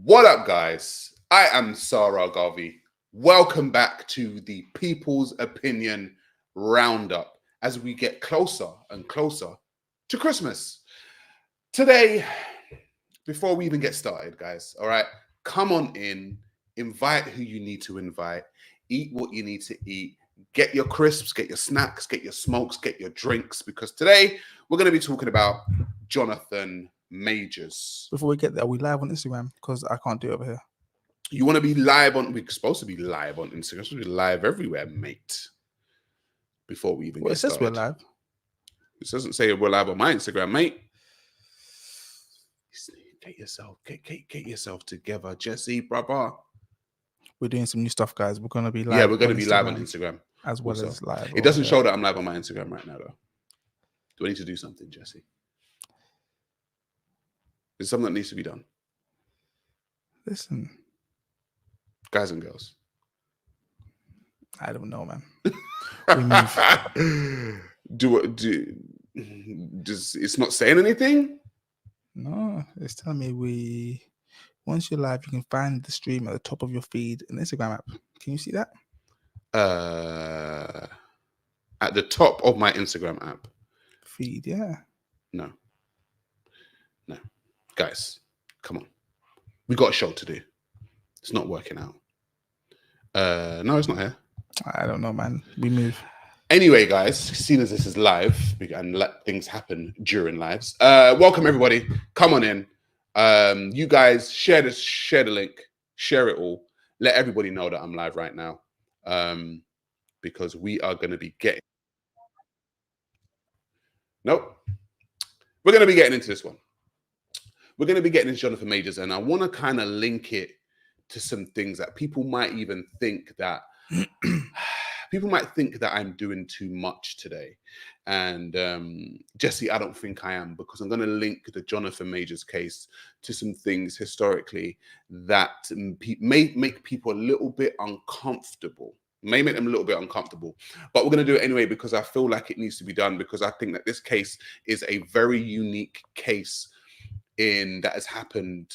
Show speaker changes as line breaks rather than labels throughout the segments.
What up, guys? I am Sarah Garvey. Welcome back to the People's Opinion Roundup as we get closer and closer to Christmas. Today, before we even get started, guys, all right, come on in, invite who you need to invite, eat what you need to eat, get your crisps, get your snacks, get your smokes, get your drinks, because today we're going to be talking about Johnathan Majors.
Before we get there, are we live on Instagram? Because I can't do it over here.
You want to be live on? We're supposed to be live on Instagram. We're supposed to be live everywhere, mate. Before we even get started.
It says we're live.
It doesn't say we're live on my Instagram, mate. Get yourself together, Jesse, brother.
We're doing some new stuff, guys. We're gonna be live.
Yeah, we're gonna be live on Instagram
as well as live.
It doesn't show that I'm live on my Instagram right now, though. Do I need to do something, Jesse? There's something that needs to be done.
Listen,
guys and girls.
I don't know, man.
Does it's not saying anything?
No, it's telling me once you're live, you can find the stream at the top of your feed in the Instagram app. Can you see that?
At the top of my Instagram app.
Feed, yeah.
No. Guys, come on. We got a show to do. It's not working out. No, it's not here.
I don't know, man. We move.
Anyway, guys, seeing as this is live and let things happen during lives, welcome everybody. Come on in. You guys share the link, share it all. Let everybody know that I'm live right now. Because we are going to be getting. Nope. We're going to be getting into this one. We're going to be getting into Johnathan Majors, and I want to kind of link it to some things that people might even think that I'm doing too much today. And Jesse, I don't think I am, because I'm going to link the Johnathan Majors case to some things historically that may make people a little bit uncomfortable. May make them a little bit uncomfortable, but we're going to do it anyway because I feel like it needs to be done, because I think that this case is a very unique case that has happened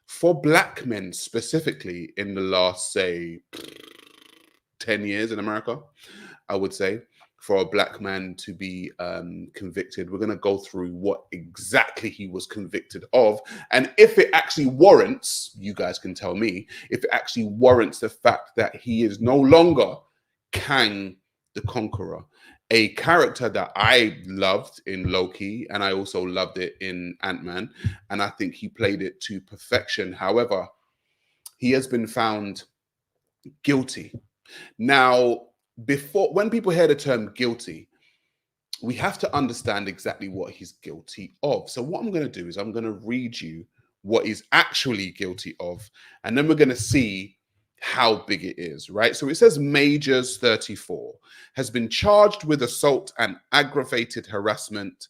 for Black men specifically in the last, say, 10 years in America, I would say. For a Black man to be convicted, we're going to go through what exactly he was convicted of, and if it actually warrants, you guys can tell me, if it actually warrants the fact that he is no longer Kang the Conqueror, a character that I loved in Loki, and I also loved it in Ant-Man, and I think he played it to perfection. However, he has been found guilty. Now, when people hear the term guilty, we have to understand exactly what he's guilty of. So what I'm going to do is I'm going to read you what he's actually guilty of, and then we're going to see how big it is, right? So it says Majors 34 has been charged with assault and aggravated harassment,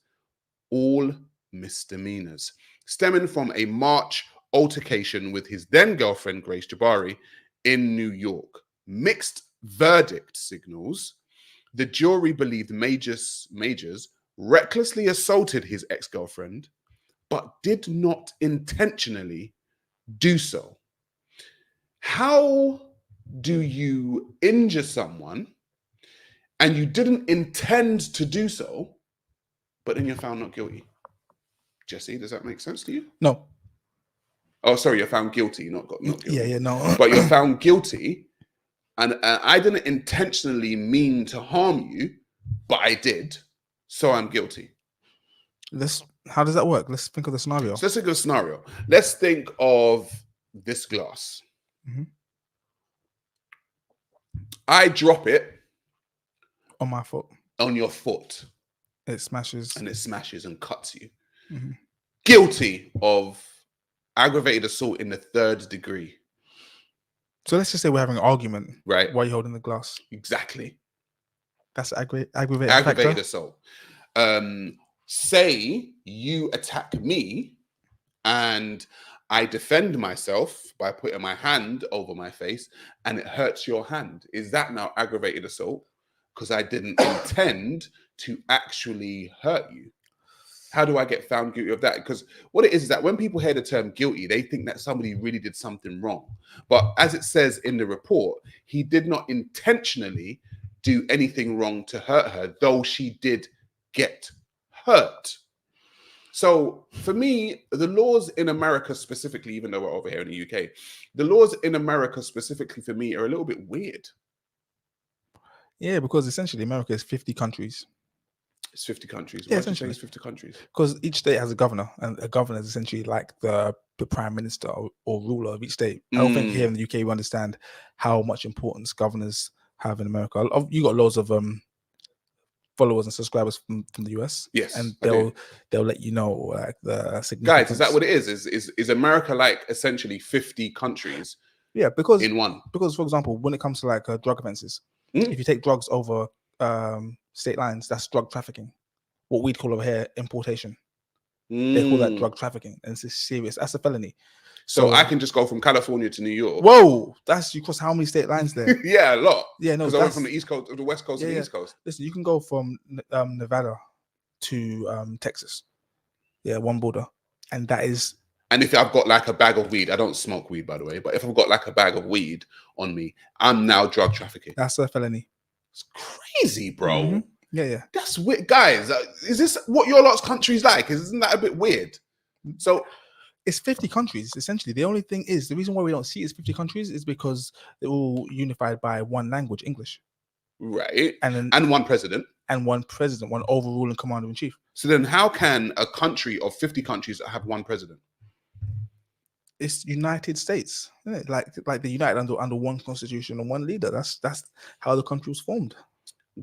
all misdemeanors, stemming from a March altercation with his then girlfriend, Grace Jabari, in New York. Mixed verdict signals the jury believed Majors recklessly assaulted his ex-girlfriend, but did not intentionally do so. How do you injure someone and you didn't intend to do so, but then you're found not guilty? Jesse, does that make sense to you?
No.
Oh, sorry, you're found guilty, not guilty.
Yeah, no.
But you're found guilty, and I didn't intentionally mean to harm you, but I did, so I'm guilty.
How does that work? Let's think of the scenario.
So let's think of a scenario. Let's think of this glass. Mm-hmm. I drop it
on my foot.
On your foot.
It smashes.
And it smashes and cuts you.
Mm-hmm.
Guilty of aggravated assault in the 3rd degree.
So let's just say we're having an argument.
Right.
Why are you holding the glass?
Exactly.
That's aggravated
assault. Say you attack me and I defend myself by putting my hand over my face and it hurts your hand. Is that now aggravated assault? Because I didn't intend to actually hurt you. How do I get found guilty of that? Because what it is that when people hear the term guilty, they think that somebody really did something wrong. But as it says in the report, he did not intentionally do anything wrong to hurt her, though she did get hurt. So for me, the laws in America specifically, even though we're over here in the UK, the laws in America specifically for me are a little bit weird.
Yeah, because essentially America is 50 countries.
It's 50 countries.
Yeah,
Why do you say
essentially.
it's 50 countries?
Because each state has a governor, and a governor is essentially like the prime minister or ruler of each state. I don't think here in the UK we understand how much importance governors have in America. You got loads of followers and subscribers from the US.
Yes,
and they'll let you know like the significance.
Guys, is that what it is? Is America like essentially 50 countries?
Yeah, because
in one.
Because for example, when it comes to like drug offenses, if you take drugs over state lines, that's drug trafficking. What we'd call over here importation. They call that drug trafficking, and it's serious. That's a felony.
So I can just go from California to New York.
Whoa, that's you cross how many state lines there?
Yeah, a lot.
Yeah, no,
because I went from the East Coast, the West Coast, to the East Coast.
Listen, you can go from Nevada to Texas. Yeah, one border, and that is.
And if I've got like a bag of weed, I don't smoke weed, by the way, but if I've got like a bag of weed on me, I'm now drug trafficking.
That's a felony.
It's crazy, bro.
Mm-hmm. Yeah.
That's weird, guys. Is this what your lot's country's like? Isn't that a bit weird? So
it's 50 countries essentially. The only thing is the reason why we don't see it as 50 countries is because they're all unified by one language, English.
Right. And one president.
And one president, one overruling commander in chief.
So then how can a country of 50 countries have one president?
It's United States, isn't it? Like the united under one constitution and one leader. That's how the country was formed.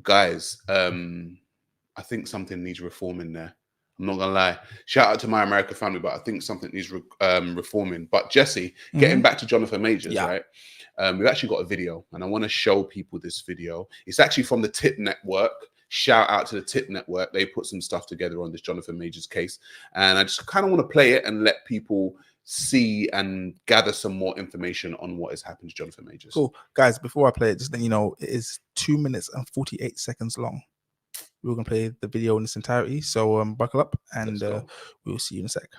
Guys, I think something needs reforming there. I'm not gonna lie. Shout out to my American family, but I think something needs reforming. But Jesse, getting back to Johnathan Majors, right? We've actually got a video, and I want to show people this video. It's actually from the Tip Network. Shout out to the Tip Network. They put some stuff together on this Johnathan Majors case, and I just kind of want to play it and let people see and gather some more information on what has happened to Johnathan Majors.
Cool. Guys, before I play it, just let you know, it is 2 minutes and 48 seconds long. We're going to play the video in its entirety. So buckle up and we'll see you in a sec.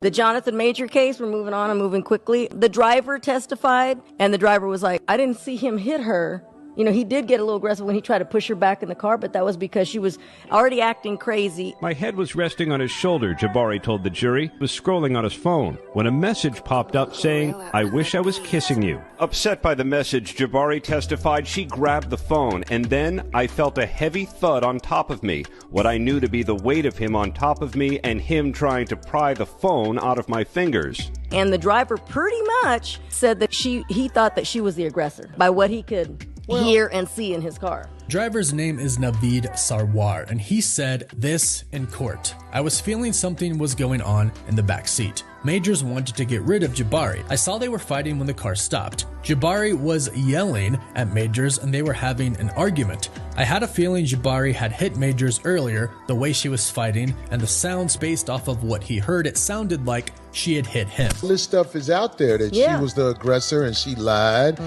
The Johnathan Major case, we're moving on and moving quickly. The driver testified, and the driver was like, I didn't see him hit her. You know, he did get a little aggressive when he tried to push her back in the car, but that was because she was already acting crazy.
My head was resting on his shoulder, Jabari told the jury. He was scrolling on his phone when a message popped up saying, I wish I was kissing you. Upset by the message, Jabari testified she grabbed the phone, and then I felt a heavy thud on top of me, what I knew to be the weight of him on top of me and him trying to pry the phone out of my fingers.
And the driver pretty much said that he thought that she was the aggressor by what he could hear and see in his car.
Driver's name is Naveed Sarwar, and he said this in court. I was feeling something was going on in the back seat. Majors wanted to get rid of Jabari. I saw they were fighting when the car stopped. Jabari was yelling at Majors and they were having an argument. I had a feeling Jabari had hit Majors earlier, the way she was fighting, and the sounds based off of what he heard, it sounded like she had hit him.
This stuff is out there that she was the aggressor and she lied.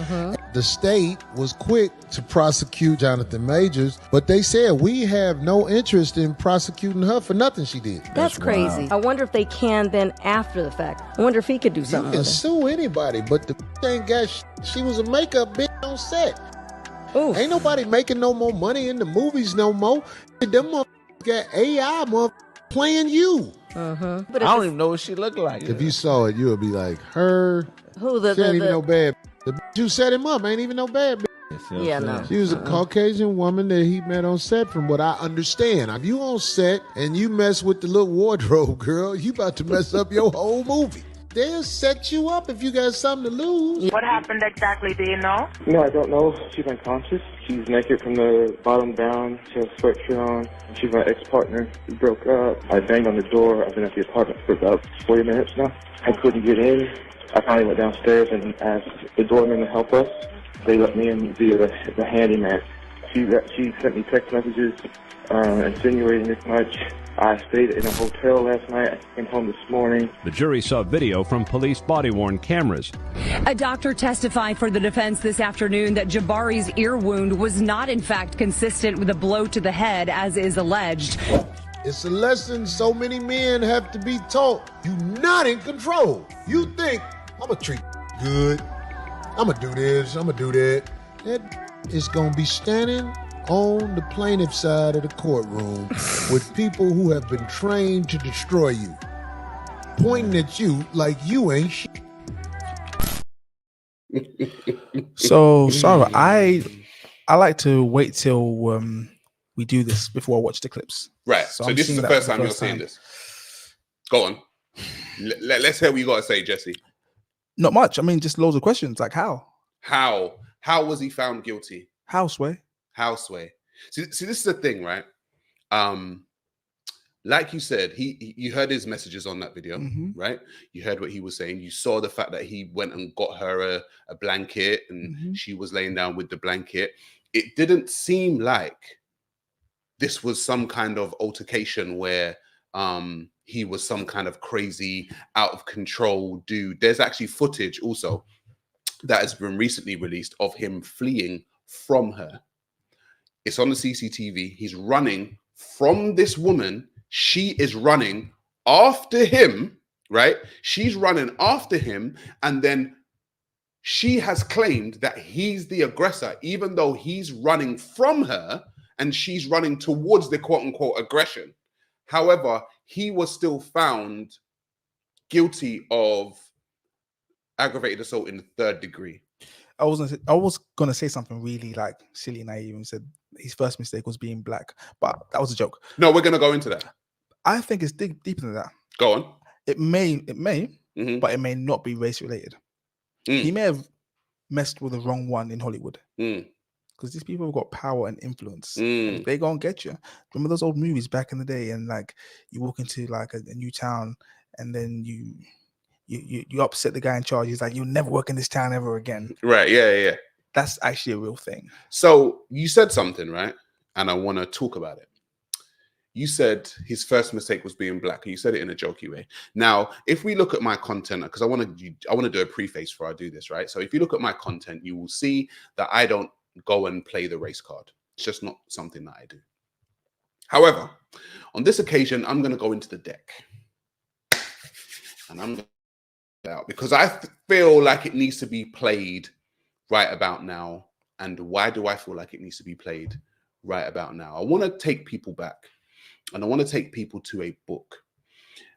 The state was quick to prosecute Johnathan Majors, but they said we have no interest in prosecuting her for nothing she did.
That's crazy. I wonder if they can then after the fact. I wonder if he could do something.
You can sue anybody, but the ain't got she was a makeup bitch on set.
Oof.
Ain't nobody making no more money in the movies no more. Them motherfuckers got AI playing you.
But I don't even know what she looked like.
If you saw it, you would be like, her.
Who
she ain't even no bad. The bitch who set him up ain't even no bad bitch.
Yeah, no.
She was a Caucasian woman that he met on set, from what I understand. If you on set and you mess with the little wardrobe girl, you about to mess up your whole movie. They'll set you up if you got something to lose.
What happened exactly? Do you know?
No, I don't know. She's unconscious. She's naked from the bottom down. She has a sweatshirt on. She's my ex-partner. We broke up. I banged on the door. I've been at the apartment for about 40 minutes now. I couldn't get in. I finally went downstairs and asked the doorman to help us. They let me in via the handyman. She sent me text messages insinuating this much. I stayed in a hotel last night. I came home this morning.
The jury saw video from police body-worn cameras.
A doctor testified for the defense this afternoon that Jabari's ear wound was not in fact consistent with a blow to the head as is alleged.
It's a lesson so many men have to be taught. You're not in control. You think, I'm going to treat good. I'm going to do this. I'm going to do that. That is going to be standing on the plaintiff side of the courtroom with people who have been trained to destroy you, pointing at you like you ain't shit.
So, Sarah, I like to wait till we do this before I watch the clips.
Right.
So,
So this is the first time you're seeing this. Go on. Let's hear what you got to say, Jesse.
Not much. I mean, just loads of questions. Like how?
How was he found guilty?
How, Sway?
How, Sway? See, this is the thing, right? Like you said, you heard his messages on that video, right? You heard what he was saying. You saw the fact that he went and got her a blanket and she was laying down with the blanket. It didn't seem like this was some kind of altercation where he was some kind of crazy, out of control dude. There's actually footage also that has been recently released of him fleeing from her. It's on the CCTV. He's running from this woman. She is running after him, right? She's running after him. And then she has claimed that he's the aggressor, even though he's running from her and she's running towards the quote unquote aggression. However, he was still found guilty of aggravated assault in the 3rd degree.
I was gonna say something really like silly and naive and said his first mistake was being black, but that was a joke.
No, we're gonna go into that.
I think it's deeper than that.
Go on.
It may, but it may not be race related. He may have messed with the wrong one in Hollywood. Because these people have got power and influence. And they gonna get you. Remember those old movies back in the day, and like you walk into like a new town, and then you upset the guy in charge. He's like, "You'll never work in this town ever again."
Right? Yeah.
That's actually a real thing.
So you said something, right? And I want to talk about it. You said his first mistake was being black. You said it in a jokey way. Now, if we look at my content, because I want to do a preface before I do this, right? So if you look at my content, you will see that I don't go and play the race card. It's just not something that I do. However, on this occasion, I'm going to go into the deck. And I'm going to out because I feel like it needs to be played right about now. And why do I feel like it needs to be played right about now? I want to take people back. And I want to take people to a book.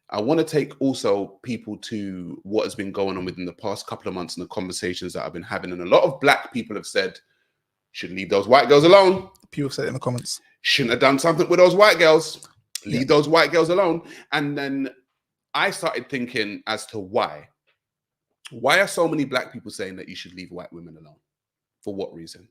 I want to take also people to what has been going on within the past couple of months and the conversations that I've been having. And a lot of black people have said, should leave those white girls alone.
People said it in the comments.
Shouldn't have done something with those white girls. Leave those white girls alone. And then I started thinking as to why. Why are so many black people saying that you should leave white women alone? For what reason?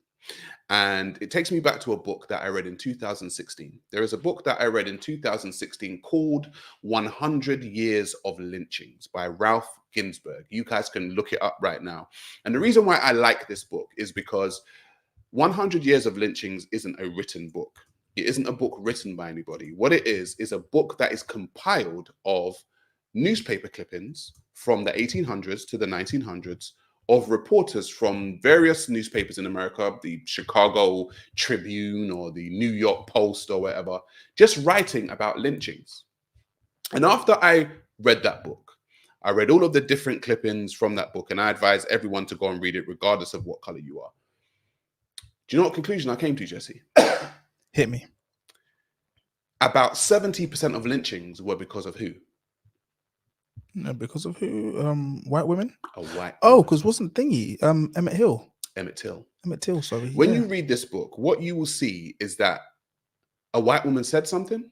And it takes me back to a book that I read in 2016. There is a book that I read in 2016 called 100 Years of Lynchings by Ralph Ginsberg. You guys can look it up right now. And the reason why I like this book is because 100 Years of Lynchings isn't a written book. It isn't a book written by anybody. What it is a book that is compiled of newspaper clippings from the 1800s to the 1900s of reporters from various newspapers in America, the Chicago Tribune or the New York Post or whatever, just writing about lynchings. And after I read that book, I read all of the different clippings from that book, and I advise everyone to go and read it regardless of what color you are. Do you know what conclusion I came to, Jesse?
Hit me.
About 70% of lynchings were because of who?
No, because of who? White women?
A white.
Oh, because wasn't thingy Emmett Till?
Emmett Till,
sorry.
When you read this book, what you will see is that a white woman said something.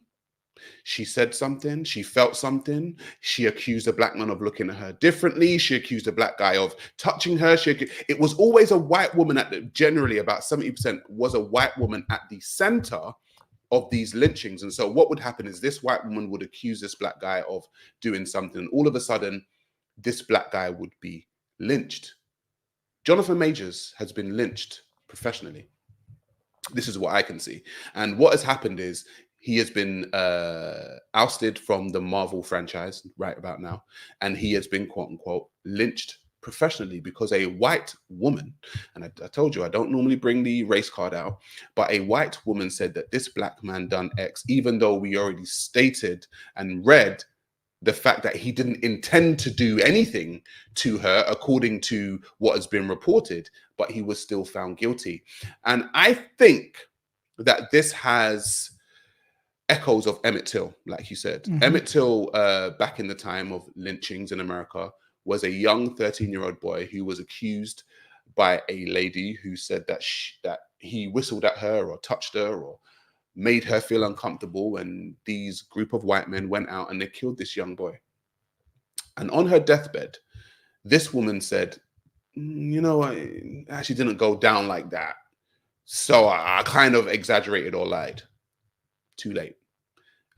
She said something. She felt something. She accused a black man of looking at her differently. She accused a black guy of touching her. It was always a white woman generally about 70% was a white woman at the center of these lynchings. And so what would happen is this white woman would accuse this black guy of doing something. All of a sudden, this black guy would be lynched. Johnathan Majors has been lynched professionally. This is what I can see. And what has happened is he has been ousted from the Marvel franchise right about now. And he has been, quote unquote, lynched professionally because a white woman, and I told you I don't normally bring the race card out, but a white woman said that this black man done X, even though we already stated and read the fact that he didn't intend to do anything to her according to what has been reported, but he was still found guilty. And I think that this has echoes of Emmett Till, like you said. Emmett Till, back in the time of lynchings in America, was a young 13-year-old boy who was accused by a lady who said that that he whistled at her or touched her or made her feel uncomfortable. And these group of white men went out and they killed this young boy. And on her deathbed, this woman said, you know, I actually didn't go down like that. So I kind of exaggerated or lied. Too late.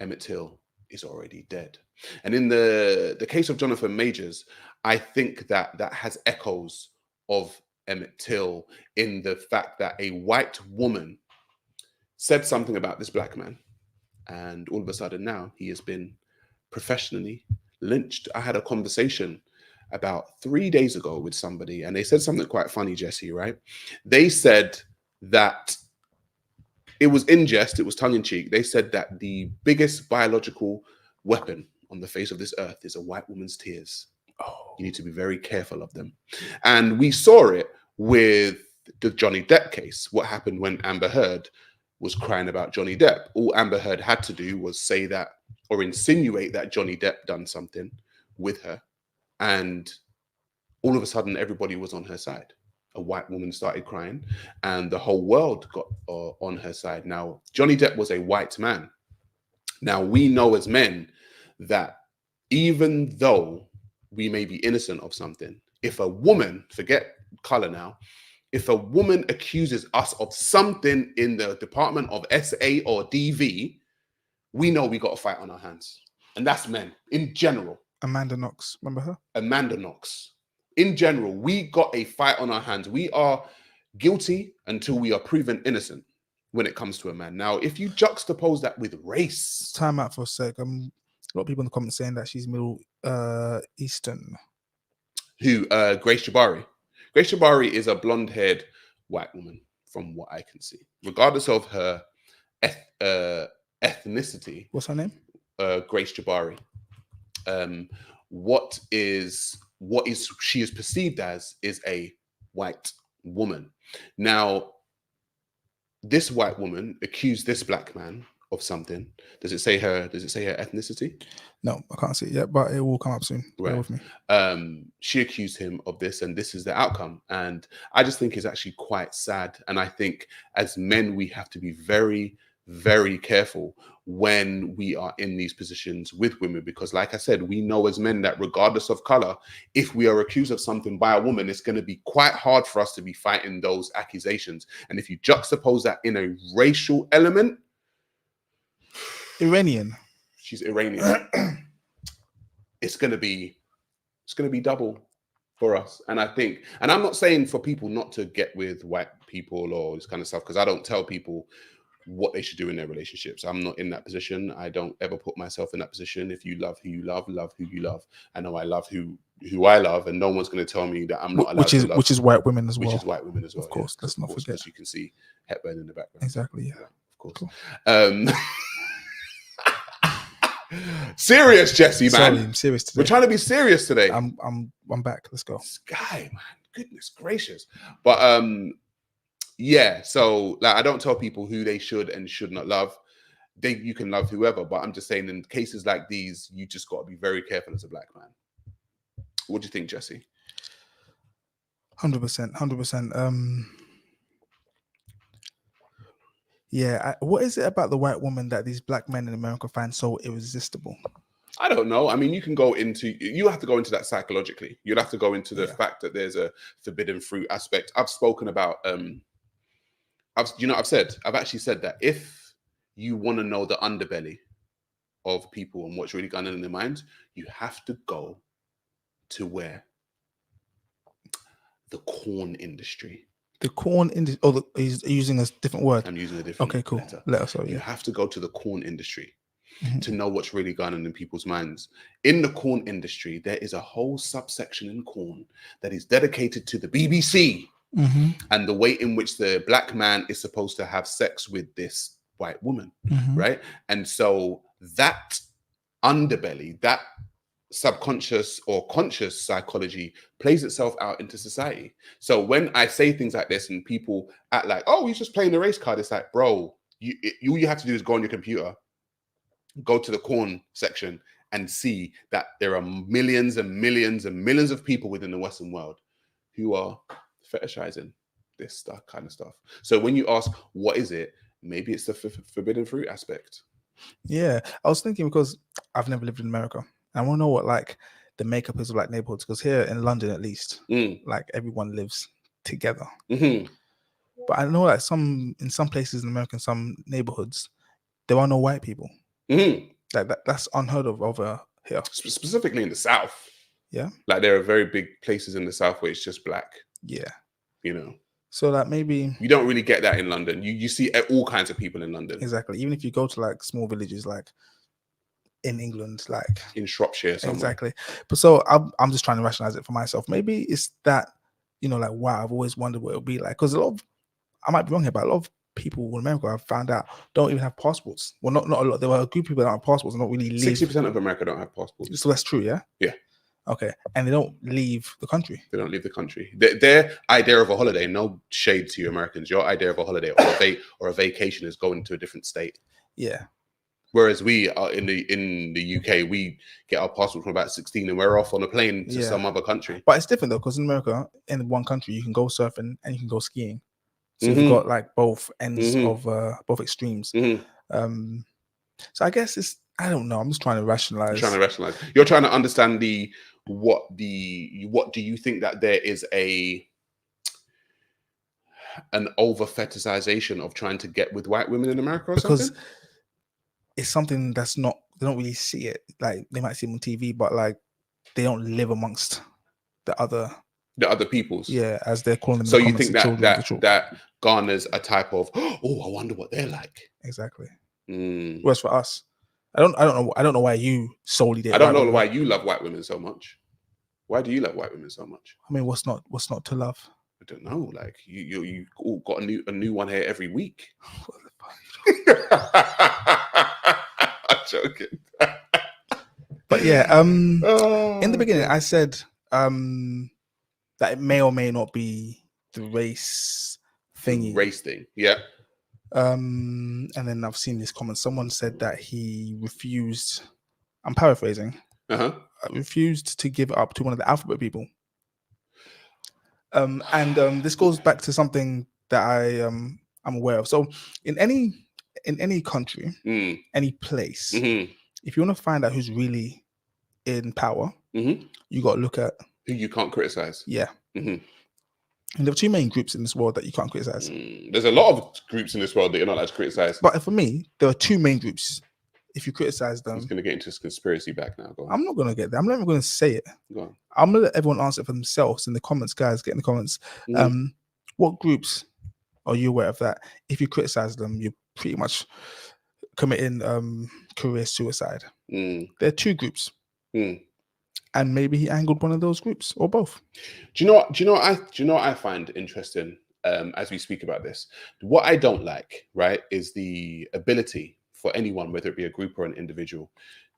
Emmett Till is already dead. And in the case of Johnathan Majors, I think that has echoes of Emmett Till in the fact that a white woman said something about this black man, and all of a sudden now he has been professionally lynched. I had a conversation about 3 days ago with somebody, and they said something quite funny, Jesse, right? They said that it was in jest, it was tongue-in-cheek. They said that the biggest biological weapon on the face of this earth is a white woman's tears. Oh, you need to be very careful of them. And we saw it with the Johnny Depp case. What happened when Amber Heard was crying about Johnny Depp? All Amber Heard had to do was say that or insinuate that Johnny Depp done something with her. And all of a sudden, everybody was on her side. A white woman started crying and the whole world got on her side. Now, Johnny Depp was a white man. Now, we know as men that even though we may be innocent of something, if a woman, forget color now, if a woman accuses us of something in the Department of SA or DV, we know we got a fight on our hands. And that's men in general.
Amanda Knox, remember her?
Amanda Knox. In general, we got a fight on our hands. We are guilty until we are proven innocent when it comes to a man. Now, if you juxtapose that with race.
Time out for a sec. A lot of people in the comments saying that she's Middle Eastern.
Who? Grace Jabari. Grace Jabari is a blonde-haired white woman, from what I can see. Regardless of her ethnicity.
What's her name?
Grace Jabari. What she is perceived as is a white woman. Now, this white woman accused this black man of something. Does it say her ethnicity?
No, I can't see it yet, but it will come up soon.
Right.
Bear with me.
She accused him of this, and this is the outcome. And I just think it's actually quite sad. And I think as men, we have to be very, very careful when we are in these positions with women, because like I said, we know as men that regardless of color, if we are accused of something by a woman, it's going to be quite hard for us to be fighting those accusations. And if you juxtapose that in a racial element,
Iranian.
She's Iranian. It's going to be double for us. And I think, and I'm not saying for people not to get with white people or this kind of stuff, because I don't tell people what they should do in their relationships. I'm not in that position. I don't ever put myself in that position. If you love who you love, love who you love. I know I love who I love, and no one's going to tell me that I'm not allowed to love.
Which is white women as well.
Which is white women as well.
Of course, let's not forget.
As you can see Hepburn in the background.
Exactly, yeah.
Of course.
Cool.
Serious, Jesse, man.
Sorry, I'm serious today.
We're trying to be serious today.
I'm back. Let's go.
This guy, man. Goodness gracious. But yeah, so like I don't tell people who they should and should not love. You can love whoever, but I'm just saying in cases like these, you just got to be very careful as a black man. What do you think, Jesse?
100%. Yeah, what is it about the white woman that these black men in America find so irresistible?
I don't know. I mean, you have to go into that psychologically. You'd have to go into the fact that there's a forbidden fruit aspect. I've spoken about, I've actually said that if you want to know the underbelly of people and what's really going on in their minds, you have to go to where? The corn industry.
The corn industry. Oh, he's using a different word.
I'm using a different.
Okay, cool.
letter.
Let us know.
You have to go to the corn industry. to know what's really going on in people's minds. In the corn industry, there is a whole subsection in corn that is dedicated to the BBC and the way in which the black man is supposed to have sex with this white woman, right? And so that underbelly, that subconscious or conscious psychology plays itself out into society. So when I say things like this and people act like, oh, he's just playing the race card, it's like, bro, you have to do is go on your computer, go to the corn section and see that there are millions and millions and millions of people within the Western world who are fetishizing this kind of stuff. So when you ask, what is it? Maybe it's the forbidden fruit aspect.
Yeah, I was thinking because I've never lived in America. I want to know what like the makeup is of like neighborhoods, because here in London, at least, like everyone lives together. But I know like in some places in America, in some neighborhoods, there are no white people. Like that's unheard of over here.
Specifically in the South.
Yeah.
Like there are very big places in the South where it's just black.
Yeah.
You know.
So like maybe
you don't really get that in London. You see all kinds of people in London.
Exactly. Even if you go to like small villages, like in England, like
in Shropshire somewhere.
Exactly. But so I'm just trying to rationalize it for myself. Maybe it's that, you know, like, wow, I've always wondered what it'll be like. Because I might be wrong here, but a lot of people in America I've found out don't even have passports. Well, not a lot. There were a group of people that don't have passports and not really leave.
60% of America don't have passports.
So that's true, yeah?
Yeah.
Okay. And they don't leave the country.
They don't leave the country. Their idea of a holiday, no shade to you Americans, your idea of a holiday or a vacation is going to a different state.
Yeah.
Whereas we are in the UK, we get our passport from about 16 and we're off on a plane to some other country.
But it's different though, because in America, in one country, you can go surfing and you can go skiing. So you've got like both ends of both extremes. So I guess I don't know. I'm just trying to rationalize.
You're trying to understand what do you think that there is an over fetishization of trying to get with white women in America or something?
Because it's something that's not, they don't really see it. Like they might see it on TV, but like they don't live amongst the other
peoples.
Yeah, as they're calling them.
So you think that garners a type of, oh, I wonder what they're like.
Exactly. Whereas for us, I don't know why you solely did.
I don't know why you love white women so much. Why do you love white women so much?
I mean, what's not to love?
I don't know. Like you all got a new one here every week. I'm joking.
But yeah, in the beginning, I said that it may or may not be the race thingy.
Race thing, yeah.
And then I've seen this comment. Someone said that he refused. I'm paraphrasing. Refused to give it up to one of the alphabet people. And this goes back to something that I'm aware of. So in any country, any place, if you want to find out who's really in power, you got to look at
who you can't criticize.
Yeah. And there are two main groups in this world that you can't criticize.
There's a lot of groups in this world that you're not allowed to criticize.
But for me, there are two main groups. If you criticize them,
it's going to get into this conspiracy back now. Go on.
I'm not going to get there. I'm not even going to say it.
Go on.
I'm going to let everyone answer for themselves in the comments, guys. Get in the comments. What groups are you aware of that? If you criticize them, you're pretty much committing career suicide. There are two groups. And maybe he angled one of those groups or both.
Do you know what I find interesting as we speak about this? What I don't like, right, is the ability for anyone, whether it be a group or an individual,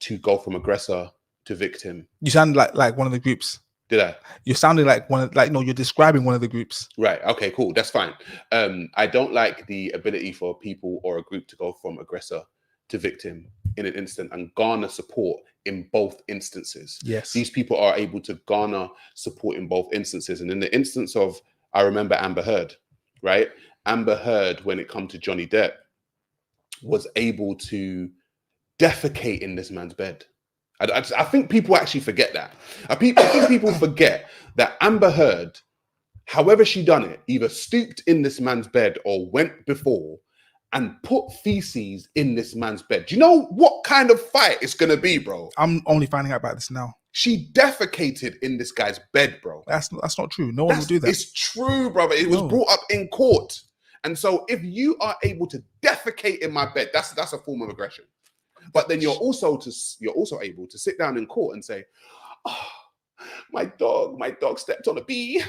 to go from aggressor to victim.
You sound like one of the groups.
Did I?
You're sounding like no, you're describing one of the groups.
Right. Okay, cool. That's fine. I don't like the ability for people or a group to go from aggressor to victim in an instant and garner support in both instances.
Yes.
These people are able to garner support in both instances. And in the instance of, I remember Amber Heard, right? Amber Heard, when it comes to Johnny Depp, was able to defecate in this man's bed. I think people actually forget that. I think people forget that Amber Heard, however she done it, either stooped in this man's bed or went before and put feces in this man's bed. Do you know what kind of fight it's going to be, bro?
I'm only finding out about this now.
She defecated in this guy's bed, bro.
That's not true. No one will do that.
It's true, brother. It was brought up in court. And so if you are able to defecate in my bed, that's a form of aggression. But then you're also able to sit down in court and say, "Oh, my dog stepped on a bee." Do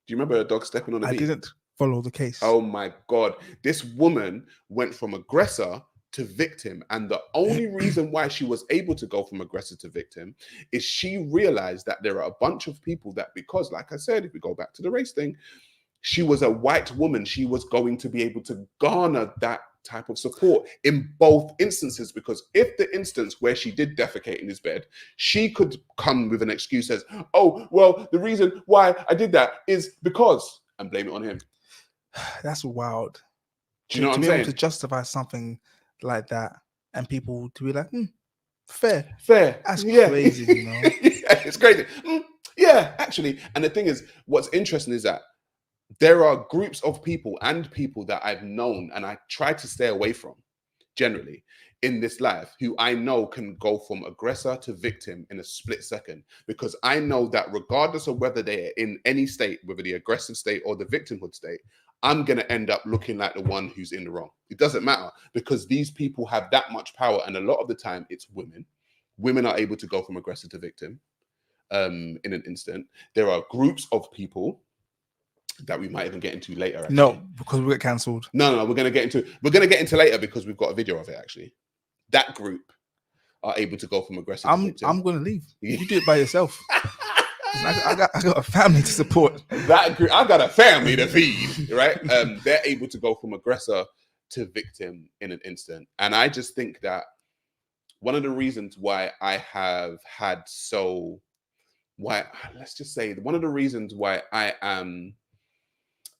you remember a dog stepping on a bee?
I didn't follow the case.
Oh my God. This woman went from aggressor to victim. And the only reason why she was able to go from aggressor to victim is she realized that there are a bunch of people that, because, like I said, if we go back to the race thing, she was a white woman, she was going to be able to garner that type of support in both instances. Because if the instance where she did defecate in his bed, she could come with an excuse as, "Oh, well, the reason why I did that is because," and blame it on him.
That's wild.
Do you know what I'm
be
saying?
able to justify something like that and people to be like, fair. That's crazy, you know?
Yeah, it's crazy. Yeah, actually. And the thing is, what's interesting is that there are groups of people and people that I've known and I try to stay away from generally in this life, who I know can go from aggressor to victim in a split second, because I know that regardless of whether they're in any state, whether the aggressive state or the victimhood state, I'm going to end up looking like the one who's in the wrong. It doesn't matter, because these people have that much power. And a lot of the time it's women. Women are able to go from aggressor to victim in an instant. There are groups of people that we might even get into later. Actually.
No, because we get cancelled.
No, we're going to get into later because we've got a video of it actually. That group are able to go from aggressive to victim.
I'm going to leave. You do it by yourself. I got a family to support.
That group, I got a family to feed, right? They're able to go from aggressor to victim in an instant. And I just think that one of the reasons why I have had let's just say one of the reasons why I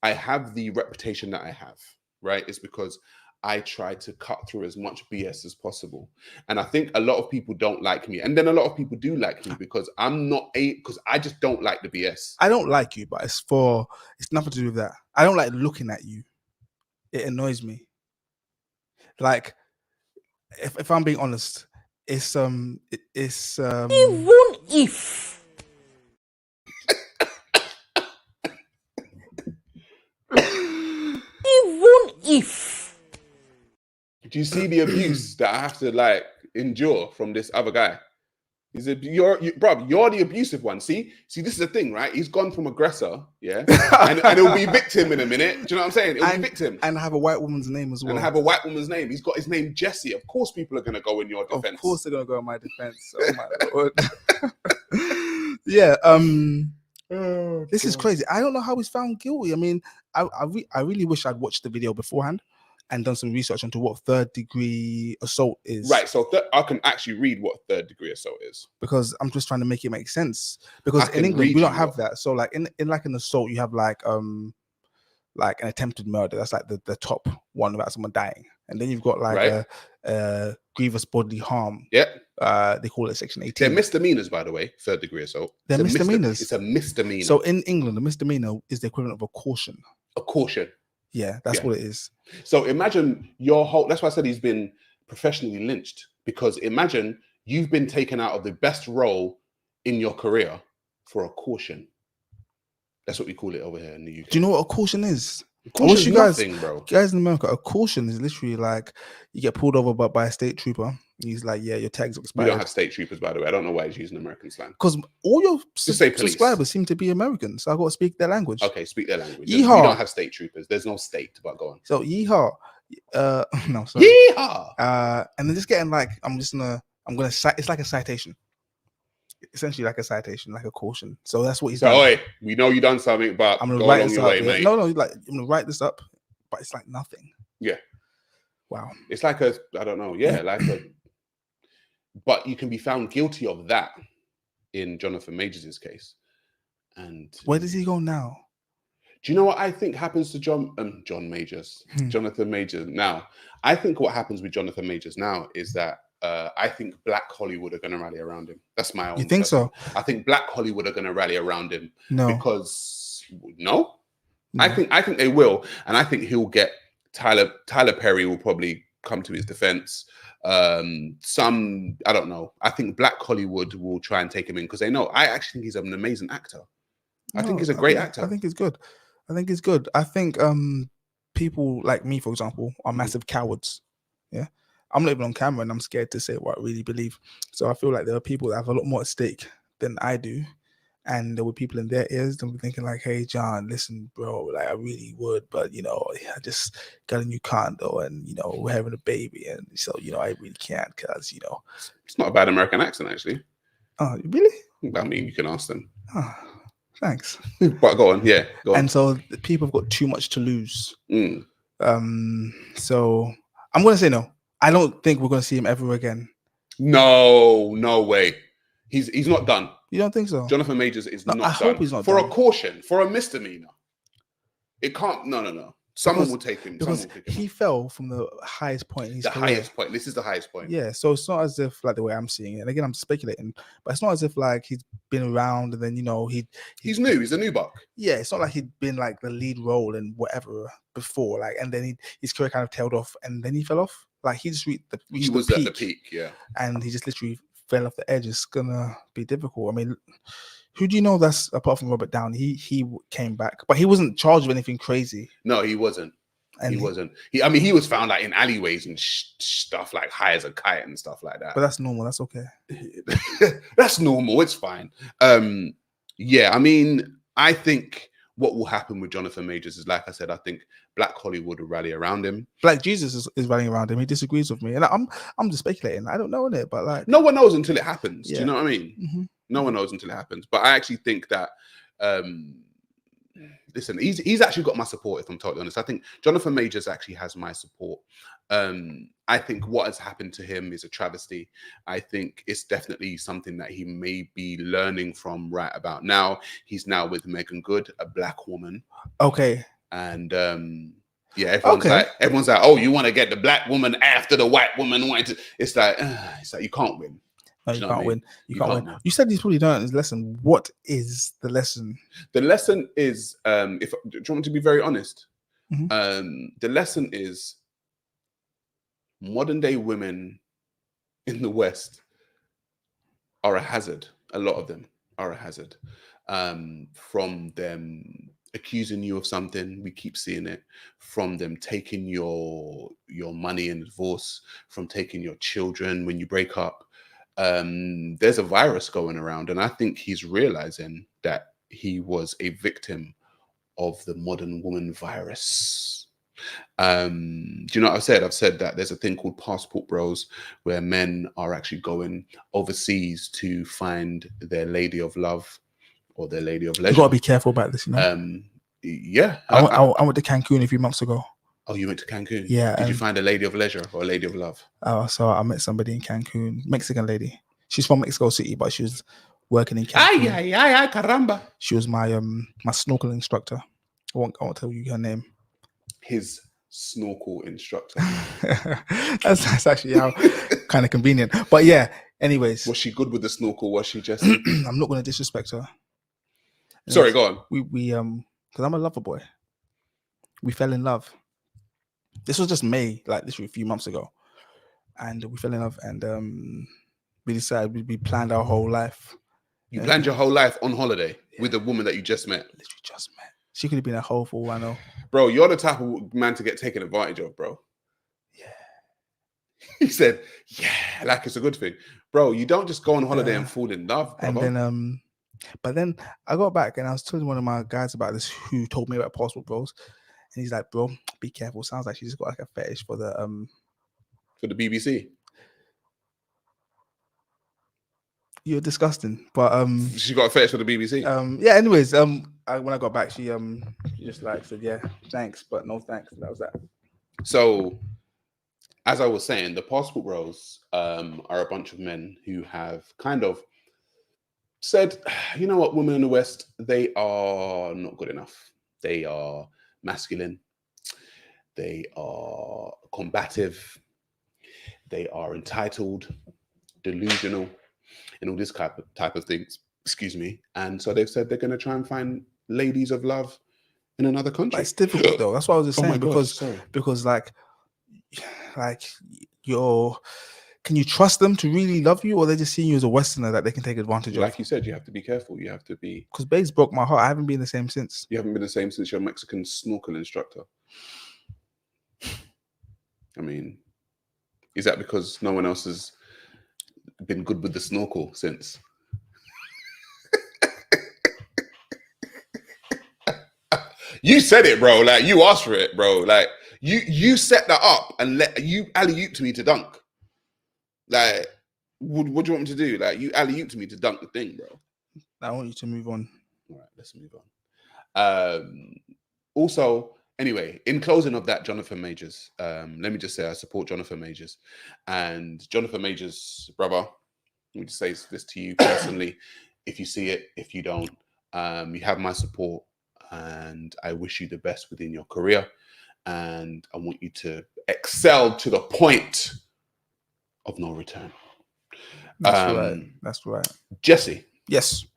have the reputation that I have, right, is because I try to cut through as much BS as possible. And I think a lot of people don't like me. And then a lot of people do like me because because I just don't like the BS.
I don't like you, but it's nothing to do with that. I don't like looking at you. It annoys me. Like, if I'm being honest, even if
do you see the abuse that I have to endure from this other guy? You're the abusive one. See, this is the thing, right? He's gone from aggressor, yeah, and it'll be victim in a minute. Do you know what I'm saying? It'll be victim,
and have a white woman's name as well.
And have a white woman's name. He's got his name Jesse. Of course, people are going to go in your defense.
Of course, they're going to go in my defense. Oh my lord. Yeah. This is crazy. I don't know how he's found guilty. I mean, I really wish I'd watched the video beforehand and done some research into what third-degree assault is.
Right, so I can actually read what third-degree assault is.
Because I'm just trying to make it make sense. Because in England, we don't have that. So in an assault, you have an attempted murder. That's like the top one about someone dying. And then you've got a grievous bodily harm.
Yeah.
They call it Section 18.
They're misdemeanors, by the way, third-degree assault.
They're misdemeanors.
It's a misdemeanor.
So in England, the misdemeanor is the equivalent of a caution.
A caution.
Yeah, that's what it is.
So imagine that's why I said he's been professionally lynched, because imagine you've been taken out of the best role in your career for a caution. That's what we call it over here in the UK.
Do you know what a caution is?
I wish you nothing, bro.
Guys in America, a caution is literally like you get pulled over by a state trooper. He's like, yeah, your tag's expired.
We don't have state troopers, by the way. I don't know why he's using American slang.
Because all your subscribers seem to be American, so I've got to speak their language.
Okay, speak their language.
Yeehaw.
We don't have state troopers. There's no state, but go on.
So yeehaw. No, sorry.
Yeehaw.
And then just getting it's like a citation. Essentially like a citation, like a caution. So that's what he's done.
Oi, we know you done something, but
I'm gonna
go
write
along
this
your
up.
way, mate.
No, I'm gonna write this up, but it's like nothing.
Yeah.
Wow.
It's like but you can be found guilty of that in Johnathan Majors' case. And
where does he go now?
Do you know what I think happens to Johnathan Majors now? I think what happens with Johnathan Majors now is that I think Black Hollywood are going to rally around him. That's my own.
You think so?
I think Black Hollywood are going to rally around him.
No,
because no. I think they will, and I think he'll get Tyler Perry will probably come to his defense. I don't know. I think Black Hollywood will try and take him in because they know. I actually think he's an amazing actor. I think he's a great actor.
I think he's good. I think people like me, for example, are massive cowards. Yeah. I'm not even on camera, and I'm scared to say what I really believe. So I feel like there are people that have a lot more at stake than I do. And there were people in their ears that were thinking like, hey, John, listen, bro, like I really would, but, you know, I just got a new condo and, you know, we're having a baby. And so, you know, I really can't because, you know.
It's not a bad American accent, actually.
Oh, really?
I mean, you can ask them.
Oh, thanks.
But go on, yeah, go on.
And so the people have got too much to lose.
Mm.
So I'm going to say no. I don't think we're going to see him ever again.
No way. He's not done.
You don't think so?
Johnathan Majors is not done.
I hope he's not
for
done.
a caution, for a misdemeanor. It can't. No. Someone will take him.
Because he fell from the highest point in his career.
Highest point. This is the highest point.
Yeah. So it's not as if like the way I'm seeing it. And again, I'm speculating, but it's not as if like he's been around and then, you know, he's
new. He's a new buck.
Yeah. It's not like he'd been like the lead role in whatever before. Like, and then his career kind of tailed off and then he fell off. Like he just reached the peak.
At the peak. Yeah.
And he just literally fell off the edge. It's gonna be difficult. I mean, who do you know that's apart from Robert Downey? He came back, but he wasn't charged with anything crazy.
No, he wasn't.
And
he wasn't. He was found like in alleyways and stuff, like high as a kite and stuff like that.
But that's normal. That's okay.
That's normal. It's fine. Yeah, I mean, I think what will happen with Johnathan Majors is, like I said, I think Black Hollywood will rally around him.
Black Jesus is rallying around him. He disagrees with me, and I'm just speculating. I don't know it, but like
no one knows until it happens.
Yeah.
Do you know what I mean?
Mm-hmm.
No one knows until it happens. But I actually think that. Listen, he's actually got my support, if I'm totally honest. I think Johnathan Majors actually has my support. I think what has happened to him is a travesty. I think it's definitely something that he may be learning from right about now. He's now with Megan Good, a Black woman.
Okay.
And yeah, everyone's like, oh, you want to get the Black woman after the white woman? It's like you can't win.
No, you can't win. You can't win. You said he's probably done his lesson. What is the lesson?
The lesson is, do you want me to be very honest?
Mm-hmm.
The lesson is modern day women in the West are a hazard. A lot of them are a hazard. From them accusing you of something, we keep seeing it. From them taking your money in divorce, from taking your children when you break up. There's a virus going around, and I think he's realizing that he was a victim of the modern woman virus. Do you know what I've said? I've said that there's a thing called passport bros, where men are actually going overseas to find their lady of love or their lady of leisure.
You gotta be careful about this, you know.
Yeah,
I went to Cancun a few months ago.
Oh, you went to Cancun?
Yeah.
Did you find a lady of leisure or a lady of love?
Oh, so I met somebody in Cancun, Mexican lady. She's from Mexico City, but she was working in Cancun.
Ay, caramba.
She was my snorkel instructor. I won't tell you her name.
His snorkel instructor.
that's actually how kind of convenient. But yeah, anyways.
Was she good with the snorkel? Was she just?
I'm not going to disrespect her.
Sorry, go on.
We because I'm a lover boy. We fell in love. This was just May, like literally a few months ago, and we fell in love, and we decided we planned our whole life.
You planned your whole life on holiday with a woman that you just met.
Literally just met. She could have been a hoe for all I know.
Bro, you're the type of man to get taken advantage of, bro.
Yeah.
He said, yeah, like it's a good thing. Bro, you don't just go on holiday and fall in love, bro.
And then but then I got back and I was telling one of my guys about this who told me about passport bros. And he's like, bro, be careful. Sounds like she just got like a fetish for the
BBC.
You're disgusting. But
she got a fetish for the BBC.
Yeah, anyways, when I got back, she just like said, yeah, thanks, but no thanks. That was that.
So as I was saying, the passport bros are a bunch of men who have kind of said, you know what, women in the West, they are not good enough. They are masculine. They are combative. They are entitled, delusional, and all this type of things. Excuse me. And so they've said they're going to try and find ladies of love in another country.
But it's difficult though. That's what I was just saying. Because like can you trust them to really love you, or they just see you as a Westerner that they can take advantage of?
Like you said, you have to be careful. You have to be.
Because babes broke my heart. I haven't been the same since.
You haven't been the same since your Mexican snorkel instructor. I mean, Is that because no one else has been good with the snorkel since? You said it, bro. Like, you asked for it, bro. Like, you set that up and let you alley-oop to me to dunk. Like, what do you want me to do? Like, you alley-oop to me to dunk the thing, bro.
I want you to move on.
All right, let's move on. Also, anyway, in closing of that, Johnathan Majors, let me just say I support Johnathan Majors. And Johnathan Majors, brother, let me just say this to you personally. If you see it, if you don't, you have my support. And I wish you the best within your career. And I want you to excel to the point of no return.
That's right. That's right.
Jesse.
Yes.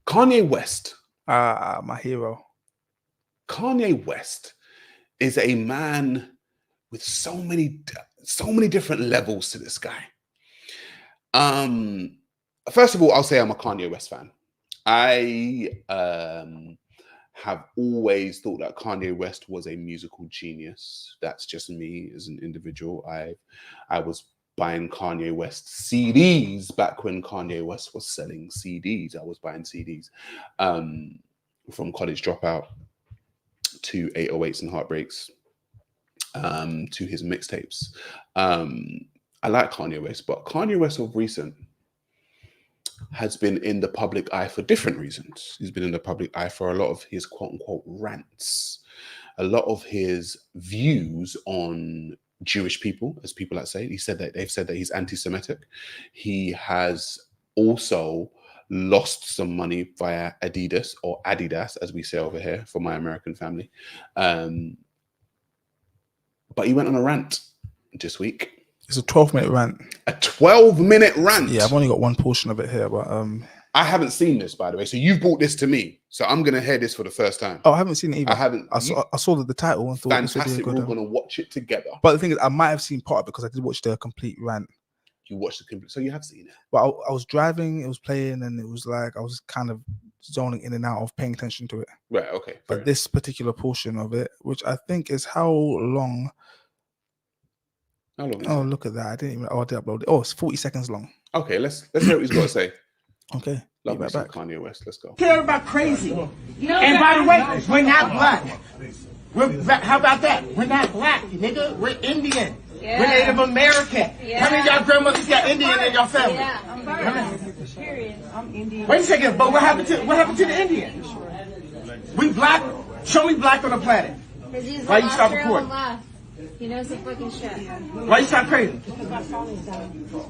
Kanye West.
My hero.
Kanye West is a man with so many different levels to this guy. First of all, I'll say I'm a Kanye West fan. I have always thought that Kanye West was a musical genius. That's just me as an individual. I was buying Kanye West CDs back when Kanye West was selling CDs. I was buying CDs from College Dropout to 808s and Heartbreaks to his mixtapes. I like Kanye West, but Kanye West of recent has been in the public eye for different reasons. He's been in the public eye for a lot of his quote unquote rants, a lot of his views on Jewish people, as people like say. They've said that he's anti-Semitic. He has also lost some money via Adidas, or Adidas, as we say over here for my American family. But he went on a rant this week.
It's a 12-minute rant.
A 12-minute rant?
Yeah, I've only got one portion of it here, but
I haven't seen this, by the way. So you've brought this to me. So I'm going to hear this for the first time.
Oh, I haven't seen it either.
I haven't.
I saw the title and thought
fantastic.
This would be a good.
We're going to watch it together.
But the thing is, I might have seen part of it because I did watch the complete rant.
You watched the complete, so you have seen it.
But I was driving, it was playing, and it was like I was kind of zoning in and out of paying attention to it.
Right, okay.
But this particular portion of it, which I think is how long?
How long?
Oh, look at that! I didn't even. Oh, I did upload it. Oh, it's 40 seconds long.
Okay, let's hear what he's got to say.
Okay.
Love me some Kanye West. Let's go.
Care about crazy. And by the way, we're not black. How about that? We're not black, nigga. We're Indian. Yeah. We're Native American. Yeah. How many of y'all grandmothers got Indian in your family? Yeah, I'm Indian. Wait a second, but what happened to the Indians? We black. Show me black on the planet. Why you stop recording?
He knows the fucking shit.
Why you sound crazy?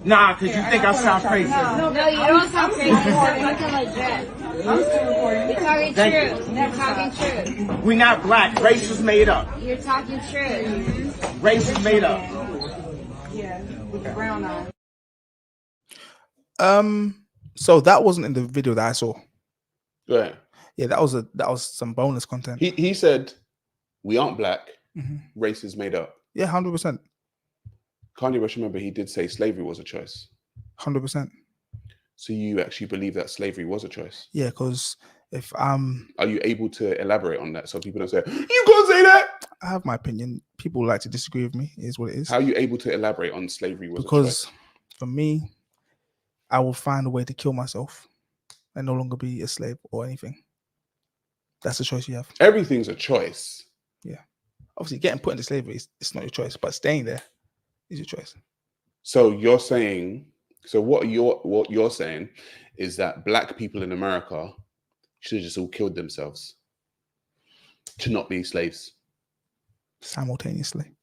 Nah, because you think I sound crazy.
No, you don't sound crazy. You sound fucking legit. I'm still recording. You're talking true. You're talking true.
We not black. Race was made up.
You're talking true.
Race was made up.
Yeah, with the brown eye.
So that wasn't in the video that I saw.
Yeah.
Yeah, that was some bonus content.
He said, "We aren't black. Race is made up."
Yeah, 100%.
Kanye West, remember, he did say slavery was a choice.
100%.
So you actually believe that slavery was a choice?
Yeah, because if
are you able to elaborate on that so people don't say, "You can't say that"?
I have my opinion. People like to disagree with me. It is what it is.
How are you able to elaborate on slavery was a choice?
Because for me, I will find a way to kill myself and no longer be a slave or anything. That's a choice you have.
Everything's a choice.
Yeah. Obviously, getting put into slavery it's not your choice, but staying there is your choice.
So you're saying, what you're saying is that black people in America should have just all killed themselves to not be slaves
simultaneously.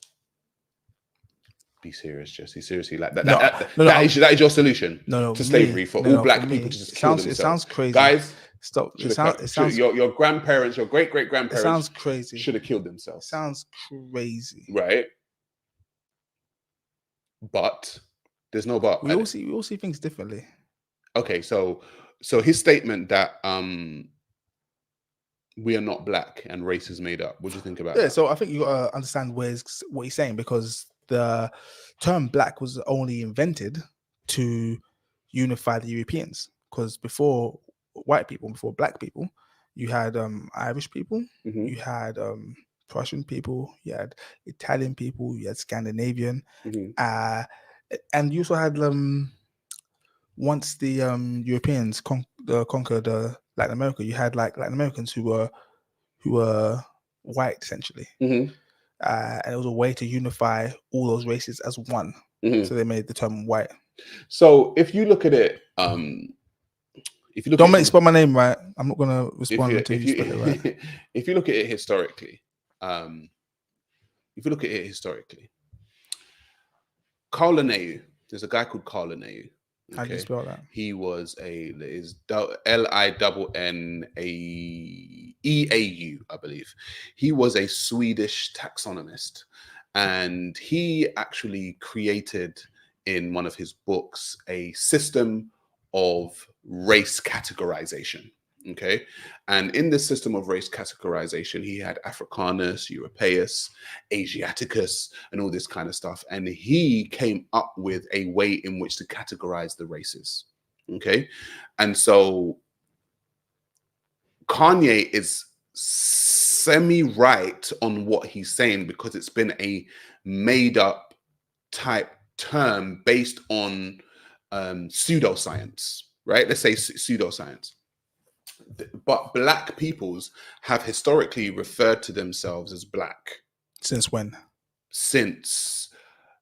Be serious, Jesse. Seriously, like that.
No,
that is your solution to slavery for all black people to just kill themselves.
It sounds crazy,
guys.
Stop. It sounds
your grandparents, your great grandparents.
It sounds crazy.
Should have killed themselves.
It sounds crazy,
right? But there's no but.
We all see things differently.
Okay, so his statement that we are not black and race is made up. What do you think about that?
So I think you got to understand what he's saying, because the term black was only invented to unify the Europeans. Because before white people, before black people, you had Irish people, you had Prussian people, you had Italian people, you had Scandinavian,
Mhm.
And you also had once the Europeans conquered Latin America, you had like Latin Americans who were white essentially,
Mhm.
and it was a way to unify all those races as one.
Mhm.
So they made the term white.
So if you look at it, if you look
Don't
at
make
it,
spell my name right. I'm not gonna respond until you spell it right.
if you look at it historically, Carl Linnaeus, there's a guy called Carl Linnaeus.
How do you spell that?
He was Linnaeus, I believe. He was a Swedish taxonomist, and he actually created in one of his books a system of race categorization. Okay. And in this system of race categorization, he had Africanus, Europaeus, Asiaticus, and all this kind of stuff. And he came up with a way in which to categorize the races. Okay. And so Kanye is semi-right on what he's saying, because it's been a made-up type term based on pseudoscience, right? Let's say pseudoscience. But black peoples have historically referred to themselves as black.
Since when?
Since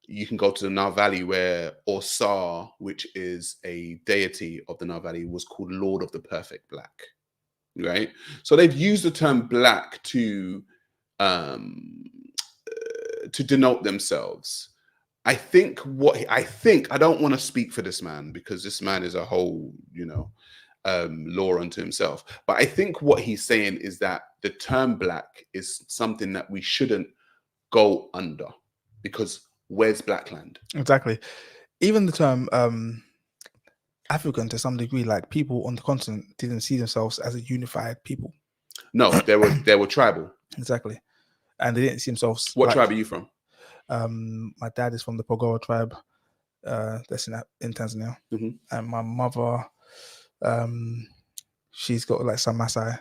you can go to the Nile Valley, where Osar, which is a deity of the Nile Valley, was called Lord of the Perfect Black. Right? So they've used the term black to denote themselves. I don't want to speak for this man, because this man is a whole, law unto himself. But I think what he's saying is that the term black is something that we shouldn't go under, because where's Blackland?
Exactly. Even the term African, to some degree, like people on the continent didn't see themselves as a unified people.
No, they were tribal.
Exactly. And they didn't see themselves.
What tribe are you from?
My dad is from the Conqueror tribe. That's in Tanzania.
Mm-hmm.
And my mother, she's got like some Maasai.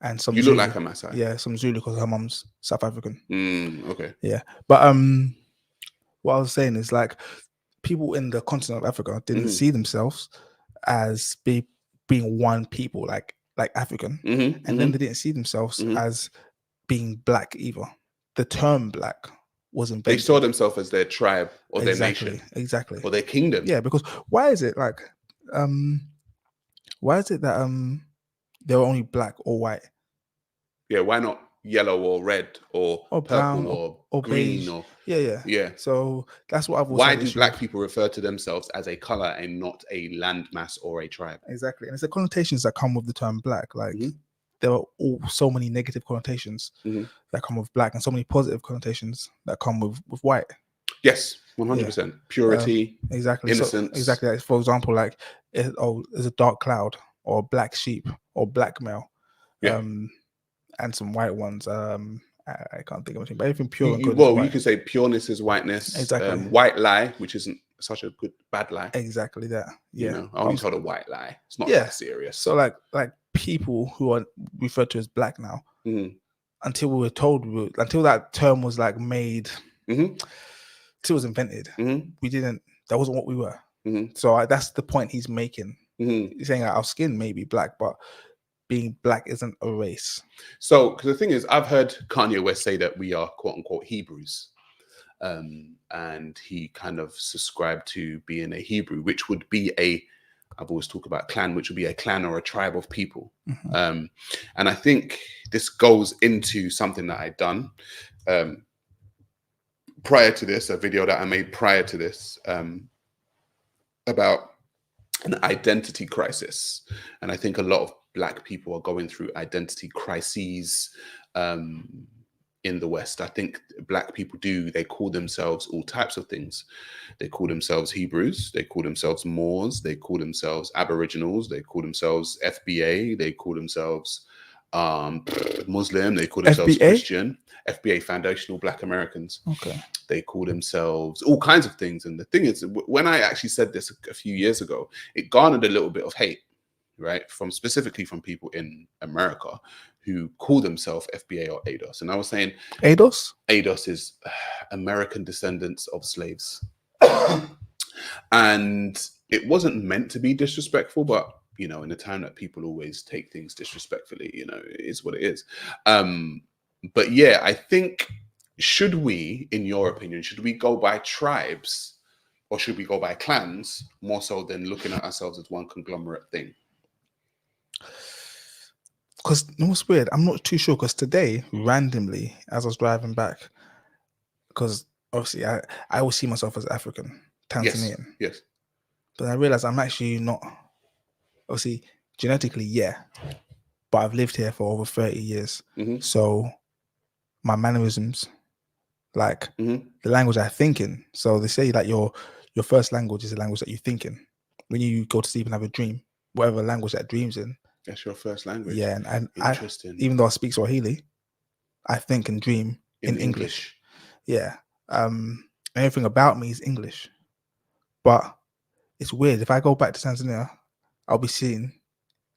And some
you
Zulu.
Look like a Maasai.
Yeah, some Zulu, because her mom's South African.
Okay.
Yeah. But what I was saying is, like, people in the continent of Africa didn't see themselves as being one people, like African. And then they didn't see themselves as being black either. The term black was invented.
They saw themselves as their tribe or their nation.
Exactly.
Or their kingdom.
Yeah, because why is it that they were only black or white?
Yeah, why not yellow or red or purple
brown
or green
beige.
or
yeah. So that's what I've always
why do black people refer to themselves as a color and not a landmass or a tribe?
Exactly. And it's the connotations that come with the term black. Like there are so many negative connotations that come with black, and so many positive connotations that come with white.
Yes, 100%. Purity,
exactly,
innocence.
So, exactly. Like, for example, like there's a dark cloud, or black sheep, or blackmail.
Yeah.
And some white ones. I can't think of anything, but everything pure and good.
You can say pureness is whiteness.
Exactly.
White lie, which isn't such a bad lie.
Exactly that. Yeah.
I only told a white lie. It's not that serious.
So like people who are referred to as black now, until we were told, until that term was like made, until it was invented, we didn't. That wasn't what we were. So that's the point he's making. He's saying that our skin may be black, but being black isn't a race.
So, because the thing is, I've heard Kanye West say that we are quote unquote Hebrews. And he kind of subscribed to being a Hebrew, which would be I've always talked about clan, which would be a clan or a tribe of people. And I think this goes into something that I'd done prior to this, a video that I made prior to this about an identity crisis. And I think a lot of Black people are going through identity crises in the West. I think Black people they call themselves all types of things. They call themselves Hebrews, they call themselves Moors, they call themselves Aboriginals, they call themselves FBA, they call themselves Muslim, they call themselves
FBA?
Christian, FBA, Foundational Black Americans.
Okay.
They call themselves all kinds of things. And the thing is, when I actually said this a few years ago, it garnered a little bit of hate. right? Specifically from people in America who call themselves FBA or ADOS. And I was saying
ADOS?
ADOS is American Descendants of Slaves. And it wasn't meant to be disrespectful, but in the time that people always take things disrespectfully, it is what it is. But yeah, I think, should we, in your opinion, should we go by tribes or should we go by clans more so than looking at ourselves as one conglomerate thing?
Because what's weird, I'm not too sure, because today, randomly, as I was driving back, because obviously I always see myself as African, Tanzanian.
Yes.
But I realized I'm actually not, obviously, genetically, yeah. But I've lived here for over 30 years. So my mannerisms, like the language I think in. So they say that your first language is the language that you think in. When you go to sleep and have a dream, whatever language that dream's in.
That's your first language.
Yeah, and
interesting.
Even though I speak Swahili, I think and dream in English. Yeah. Everything about me is English. But it's weird. If I go back to Tanzania, I'll be seen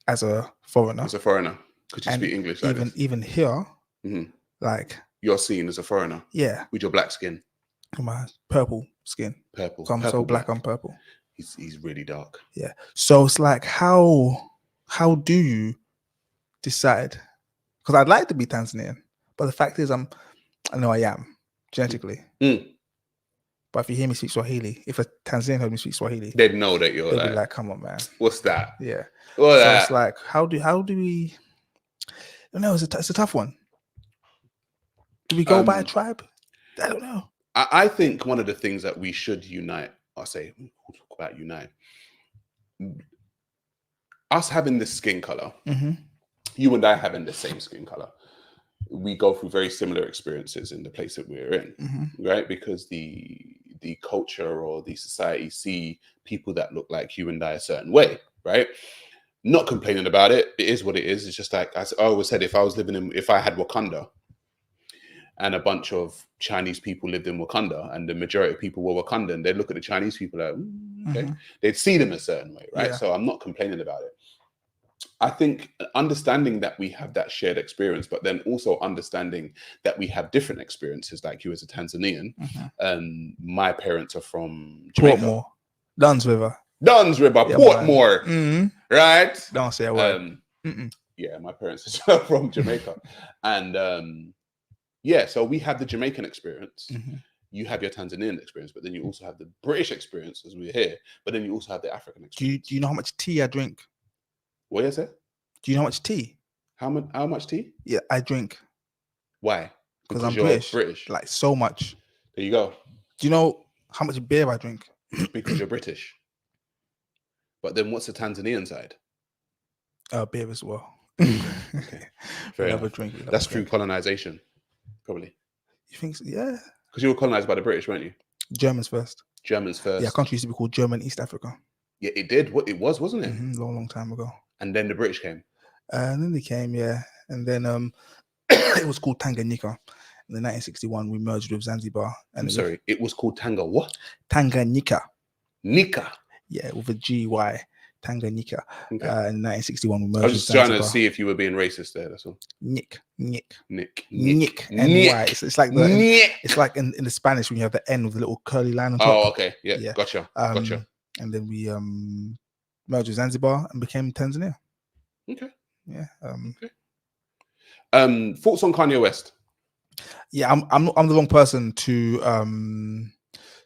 as a foreigner.
As a foreigner. Because you speak English like
even here, like...
You're seen as a foreigner.
Yeah.
With your black skin.
My purple skin.
Purple.
So I'm so black, I'm purple.
He's really dark.
Yeah. So it's like, how do you decide? Because I'd like to be Tanzanian, but the fact is I know I am genetically. But if you hear me speak Swahili, if a Tanzanian heard me speak Swahili,
they'd know that you're
they'd be like, come on, man.
What's that?
Yeah.
What's
so
that?
It's like, how do we... No, it's a tough one. Do we go by a tribe? I don't know.
I think one of the things that we should unite, we'll talk about unite. Us having this skin color, you and I having the same skin color, we go through very similar experiences in the place that we're in, right? Because the culture or the society see people that look like you and I a certain way, right? Not complaining about it. It is what it is. It's just like, as I always said, if I had Wakanda and a bunch of Chinese people lived in Wakanda and the majority of people were Wakandan, they'd look at the Chinese people like, okay. They'd see them a certain way, right? Yeah. So I'm not complaining about it. I think understanding that we have that shared experience, but then also understanding that we have different experiences, like you as a Tanzanian, my parents are from Jamaica.
Portmore. Duns River,
yeah, Portmore, right?
Don't say a word.
Yeah, my parents are from Jamaica. And yeah, so we have the Jamaican experience. You have your Tanzanian experience, but then you also have the British experience as we're here, but then you also have the African experience.
Do you know how much tea I drink?
What is it?
Do you know how much tea?
How much tea?
Yeah, I drink.
Why?
Because I'm
you're
British. Like, so much.
There you go.
Do you know how much beer I drink?
Because you're British. But then what's the Tanzanian side?
Beer as well.
Okay. Fair enough. That's through colonization, probably.
You think so? Yeah.
Because you were colonized by the British, weren't you?
Germans first.
Germans first.
Yeah, our country used to be called German East Africa.
Yeah, it did. What it was, wasn't it?
Long time ago.
And then the British came.
And then they came, yeah. And then it was called Tanganyika. In 1961, we merged with Zanzibar. And
it was called what?
Tanganyika.
Nika.
Yeah, with a G-Y. Tanganyika. Okay. In 1961, we merged.
I was just trying to see if you were being racist there. That's all.
Nick.
N-Y.
It's like it's like in the Spanish when you have the N with a little curly line on top.
Oh, okay. Yeah. Gotcha.
And then we merged with Zanzibar and became Tanzania.
Okay.
Yeah.
Thoughts on Kanye West?
Yeah, I'm the wrong person to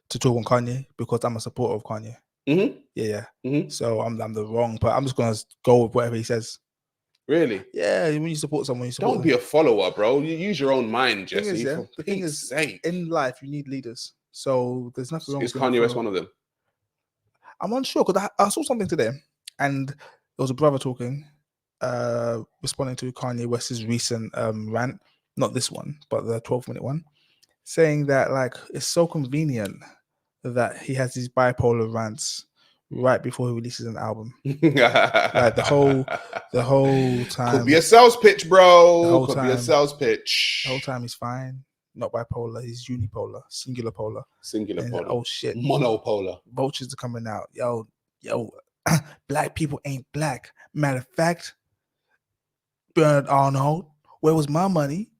talk on Kanye because I'm a supporter of Kanye. Yeah. So I'm the wrong, but I'm just gonna go with whatever he says.
Really?
Yeah. When you support someone, you support.
Don't be a follower, bro. You use your own mind, Jesse.
The thing is, in life, you need leaders. So there's nothing wrong.
Is Kanye West one of them?
I'm unsure because I saw something today, and there was a brother talking, responding to Kanye West's recent rant, not this one, but the 12-minute one, saying that like it's so convenient that he has these bipolar rants right before he releases an album. Like the whole time.
Could be a sales pitch, bro. Could be a sales pitch.
The whole time he's fine. Not bipolar, he's unipolar, singular polar.
Polar.
Oh shit.
Monopolar.
Vultures are coming out. Yo, black people ain't black. Matter of fact, Bernard Arnold, where was my money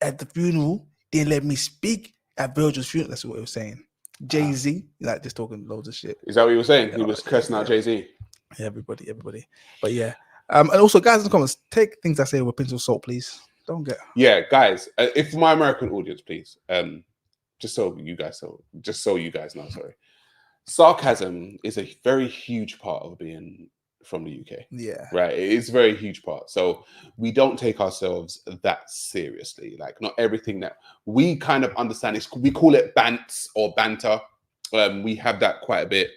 at the funeral? Didn't let me speak at Virgil's funeral. That's what he was saying. Jay-Z, like just talking loads of shit.
Is that what he was saying? He was cursing out Jay-Z.
Yeah, everybody. But yeah. And also, guys in the comments, take things I say with a pinch of salt, please. Don't get.
Yeah, guys. If my American audience, please, just so you guys know, sorry. Sarcasm is a very huge part of being from the UK.
Yeah.
Right. It is a very huge part. So we don't take ourselves that seriously. Like not everything that we kind of understand is, we call it bants or banter. We have that quite a bit.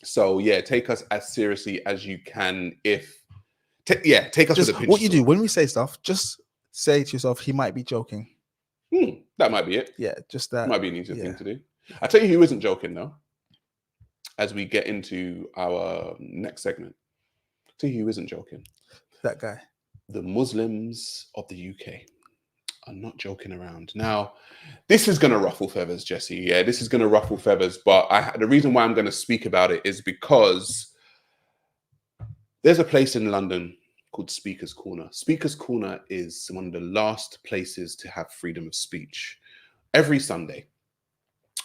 So yeah, take us as seriously as you can. Take us
just
with a pinch
what you
of
do
salt.
when we say stuff, just say to yourself, he might be joking.
That might be it.
Yeah, just that.
Might be an easier thing to do. I tell you who isn't joking though, as we get into our next segment. I tell you who isn't joking.
That guy.
The Muslims of the UK are not joking around. Now, this is going to ruffle feathers, Jesse. Yeah, this is going to ruffle feathers. But the reason why I'm going to speak about it is because there's a place in London called Speaker's Corner. Speaker's Corner is one of the last places to have freedom of speech. Every Sunday,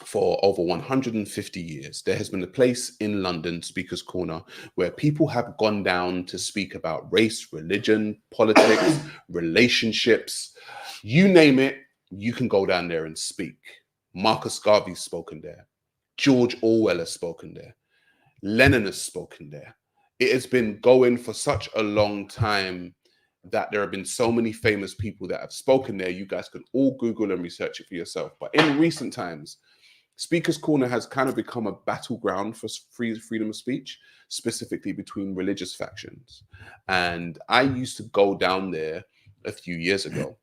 for over 150 years, there has been a place in London, Speaker's Corner, where people have gone down to speak about race, religion, politics, relationships. You name it, you can go down there and speak. Marcus Garvey's spoken there. George Orwell has spoken there. Lenin has spoken there. It has been going for such a long time that there have been so many famous people that have spoken there. You guys can all Google and research it for yourself. But in recent times, Speaker's Corner has kind of become a battleground for freedom of speech, specifically between religious factions. And I used to go down there a few years ago.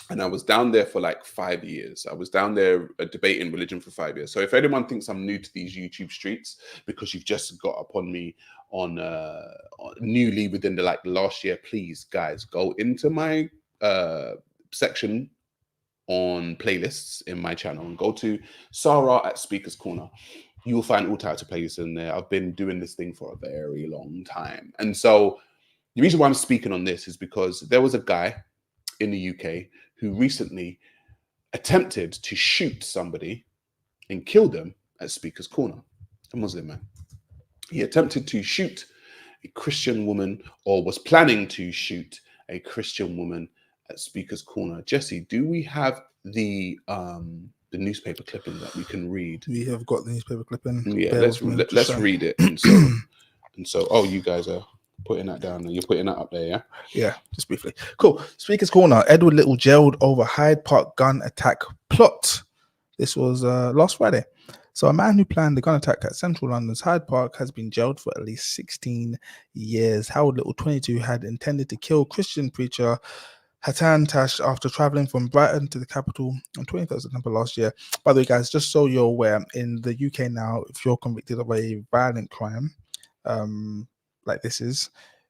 And I was down there for like 5 years. I was down there debating religion for 5 years. So if anyone thinks I'm new to these YouTube streets because you've just got upon me on newly within the last year, please, guys, go into my section on playlists in my channel and go to Sarah at Speaker's Corner. You will find all types of playlists in there. I've been doing this thing for a very long time. And so the reason why I'm speaking on this is because there was a guy in the UK who recently attempted to shoot somebody and kill them at Speaker's Corner, a Muslim man. He attempted to shoot a Christian woman, or was planning to shoot a Christian woman at Speaker's Corner. Jesse, do we have the newspaper clipping that we can read?
We have got the newspaper clipping.
Yeah, let's read it. And so, oh, you guys are putting that down and you're putting that up there, yeah?
Yeah, just briefly. Cool. Speaker's Corner. Edward Little jailed over Hyde Park gun attack plot. This was last Friday. So a man who planned the gun attack at central London's Hyde Park has been jailed for at least 16 years. Howard Little, 22, had intended to kill Christian preacher Hatan Tash after traveling from Brighton to the capital on 23rd of September last year. By the way, guys, just so you're aware, in the UK now, if you're convicted of a violent crime, like this is,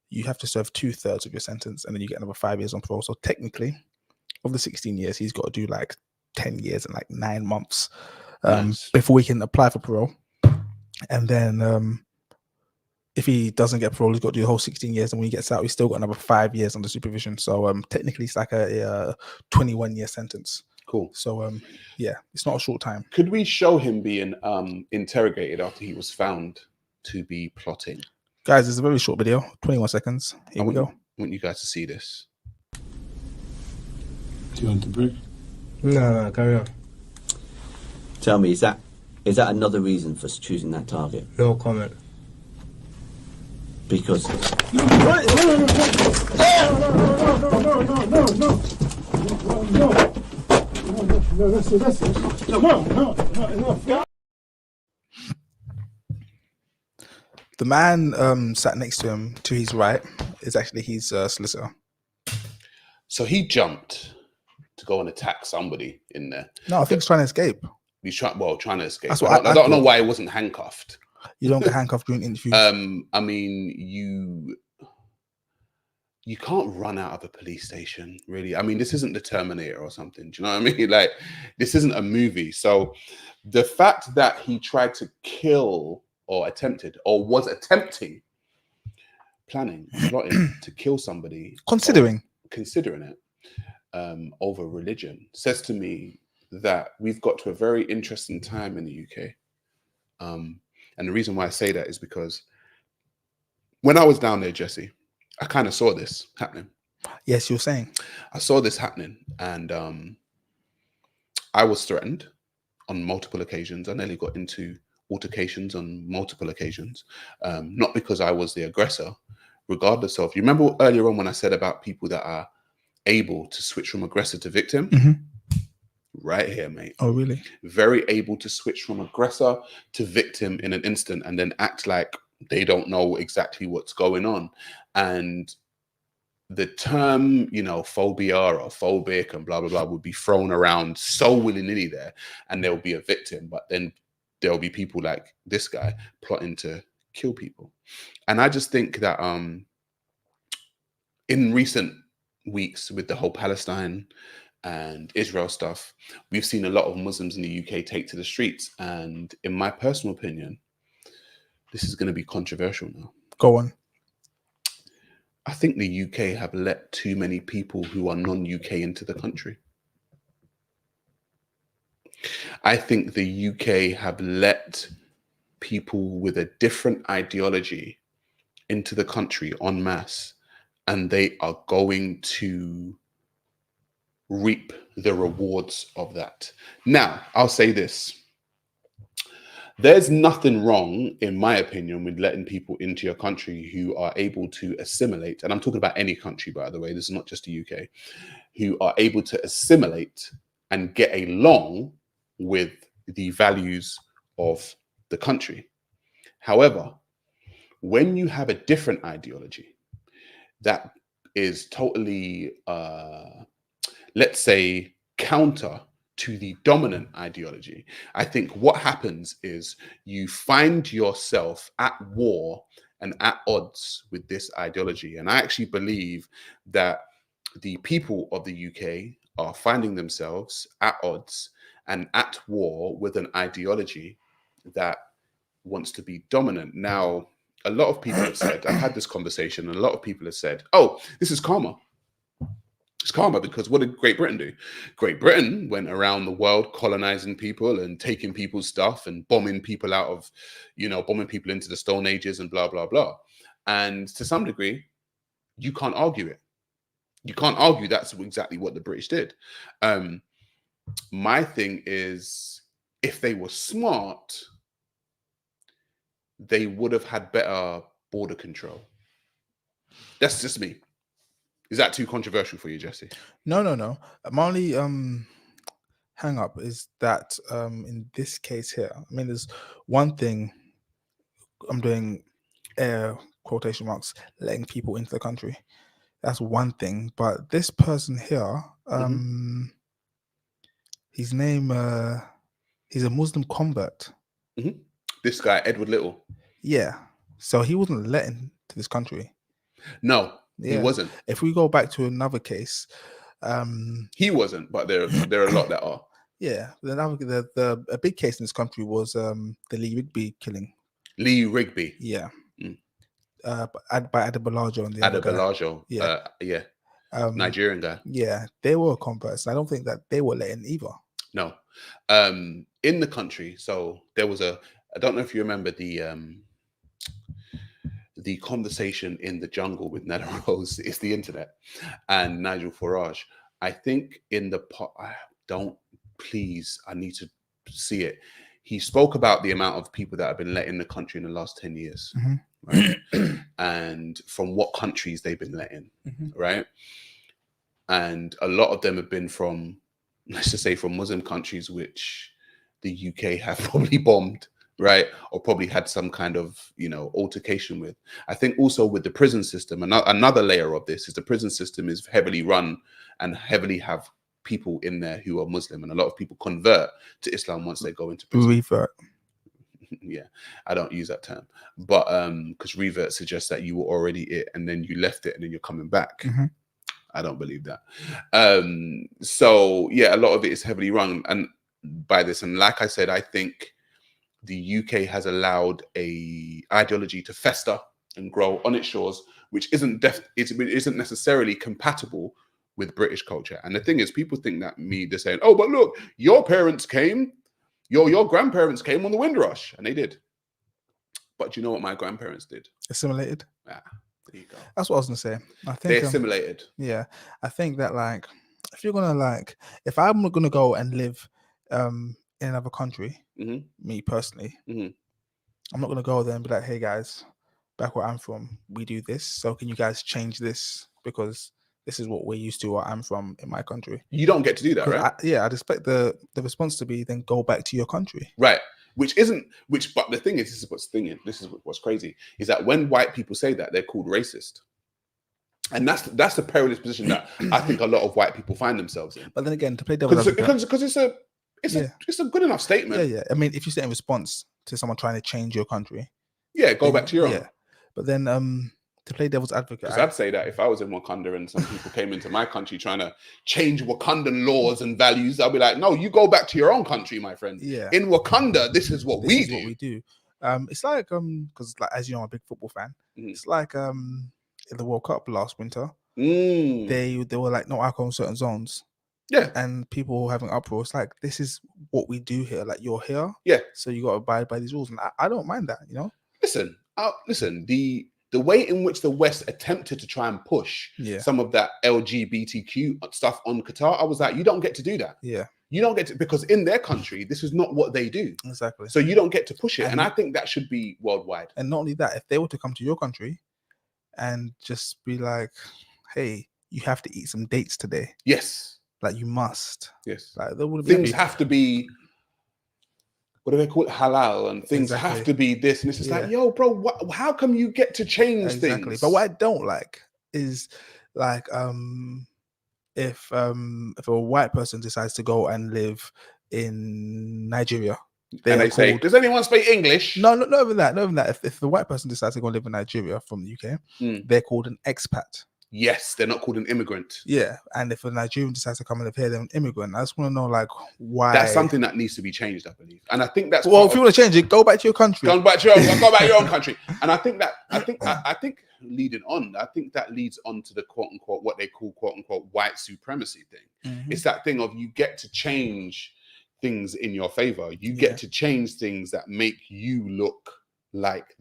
you have to serve 2/3 of your sentence and then you get another 5 years on parole. So technically, of the 16 years, he's got to do like 10 years and like 9 months before he can apply for parole. And then if he doesn't get parole, he's got to do the whole 16 years. And when he gets out, he's still got another 5 years under supervision. So technically, it's like a 21-year sentence.
Cool.
So yeah, it's not a short time.
Could we show him being interrogated after he was found to be plotting?
Guys, it's a very short video, 21 seconds. Here we go.
I want you guys to see this.
Do you want the brick?
No, carry on.
Tell me, is that another reason for choosing that target?
No comment.
Because...
The man sat next to him, to his right, is actually his solicitor.
So he jumped to go and attack somebody in there.
No, I think he's trying to escape.
He's trying to escape.
That's what
I don't know why he wasn't handcuffed.
You don't get handcuffed during interviews.
I mean, you can't run out of a police station, really. I mean, this isn't the Terminator or something. Do you know what I mean? Like, this isn't a movie. So the fact that he tried to kill or attempted or was attempting, planning, plotting to kill somebody,
considering
it over religion, says to me that we've got to a very interesting time in the UK. And the reason why I say that is because when I was down there, Jesse, I kind of saw this happening.
Yes, you're saying.
I saw this happening, and I was threatened on multiple occasions. I nearly got into altercations on multiple occasions, not because I was the aggressor, regardless of, you remember earlier on when I said about people that are able to switch from aggressor to victim?
Mm-hmm.
Right here, mate.
Oh, really?
Very able to switch from aggressor to victim in an instant and then act like they don't know exactly what's going on. And the term, you know, phobia or phobic and blah, blah, blah would be thrown around so willy-nilly there, and there'll be a victim, but then there'll be people like this guy plotting to kill people. And I just think that in recent weeks with the whole Palestine and Israel stuff, we've seen a lot of Muslims in the UK take to the streets. And in my personal opinion, this is going to be controversial now.
Go on.
I think the UK have let too many people who are non-UK into the country. I think the UK have let people with a different ideology into the country en masse, and they are going to reap the rewards of that. Now, I'll say this. There's nothing wrong, in my opinion, with letting people into your country who are able to assimilate. And I'm talking about any country, by the way. This is not just the UK. Who are able to assimilate and get along with the values of the country. However, when you have a different ideology that is totally, let's say, counter to the dominant ideology, I think what happens is you find yourself at war and at odds with this ideology. And I actually believe that the people of the UK are finding themselves at odds and at war with an ideology that wants to be dominant. Now, a lot of people have said, I've had this conversation, and a lot of people have said, oh, this is karma. It's karma, because what did Great Britain do? Great Britain went around the world colonizing people and taking people's stuff and bombing people out of, you know, bombing people into the Stone Ages and blah, blah, blah. And to some degree, you can't argue it. You can't argue that's exactly what the British did. My thing is, if they were smart, they would have had better border control. That's just me. Is that too controversial for you, Jesse?
No. My only hang up is that in this case here, I mean, there's one thing, I'm doing air quotation marks, letting people into the country. That's one thing. But this person here, his name, he's a Muslim convert.
Mm-hmm. This guy, Edward Little.
Yeah. So he wasn't let into this country.
No. Yeah. He wasn't.
If we go back to another case,
he wasn't, but there are a lot that are.
Yeah, a big case in this country was the Lee Rigby killing.
Lee Rigby.
Yeah. By Adebolajo and the other guy.
Adebolajo. Yeah. Nigerian guy.
Yeah, they were converts. I don't think that they were let in either.
No. In the country, so there was I don't know if you remember the conversation in the jungle with Nella Rose. It's the internet and Nigel Farage. I think in the pot, I need to see it. He spoke about the amount of people that have been let in the country in the last 10 years, right? And from what countries they've been let in, right? And a lot of them have been from, let's just say, from Muslim countries, which the UK have probably bombed, right? Or probably had some kind of, you know, altercation with. I think also with the prison system, another layer of this is the prison system is heavily run and heavily have people in there who are Muslim, and a lot of people convert to Islam once they go into prison.
Revert.
Yeah, I don't use that term, but because revert suggests that you were already it and then you left it and then you're coming back. I don't believe that. So yeah, a lot of it is heavily run and by this, and like I said, I think the UK has allowed a ideology to fester and grow on its shores which isn't necessarily compatible with British culture. And the thing is, people think that they're saying, oh, but look, your parents came, your grandparents came on the Windrush, and they did. But do you know what my grandparents did?
Assimilated.
Yeah, there you go.
That's what I was gonna say. I think
they assimilated.
Yeah, I think that like, if you're gonna if I'm gonna go and live in another country, me personally, I'm not gonna go there and be like, hey guys, back where I'm from, we do this. So can you guys change this because this is what we're used to where I'm from in my country.
You don't get to do that, right?
I'd expect the response to be then go back to your country.
Right. But the thing is, this is what's crazy, is that when white people say that, they're called racist. And that's the perilous position that I think a lot of white people find themselves in.
But then again, to play devil's advocate,
because it's a good enough statement.
Yeah. I mean, if you say in response to someone trying to change your country,
go back to your own.
Yeah. But then to play devil's advocate,
because I'd say that if I was in Wakanda and some people came into my country trying to change Wakandan laws and values, I'll be like, no, you go back to your own country, my friend.
Yeah.
In Wakanda, this is what we do.
It's like because like, as you know, I'm a big football fan. It's like in the World Cup last winter, they were like no alcohol in certain zones.
Yeah.
And people were having uproar. It's like, this is what we do here. Like, you're here.
Yeah.
So you got to abide by these rules. And I don't mind that, you know?
Listen, the way in which the West attempted to try and push some of that LGBTQ stuff on Qatar, I was like, you don't get to do that.
Yeah.
You don't get to, because in their country, this is not what they do.
Exactly.
So you don't get to push it. And I think that should be worldwide.
And not only that, if they were to come to your country and just be like, hey, you have to eat some dates today.
Yes.
Like, you must.
Yes.
Like, there would
things have to be, what do they call it? Halal, and things have to be this. And it's just like, yo, bro, how come you get to change things?
But what I don't like is like, if a white person decides to go and live in Nigeria,
and they say, does anyone speak English?
No, not even that. Not even that. If the white person decides to go live in Nigeria from the UK, they're called an expat.
Yes, they're not called an immigrant.
Yeah, and if a Nigerian decides to come and live here, they're an immigrant. I just want to know, like, why.
That's something that needs to be changed, I believe. And I think that's
if you want to change it, go back to your country.
Go back to your own country. And I think leading on, I think that leads on to the quote unquote what they call quote unquote white supremacy thing. It's that thing of you get to change things in your favor. You get to change things that make you look like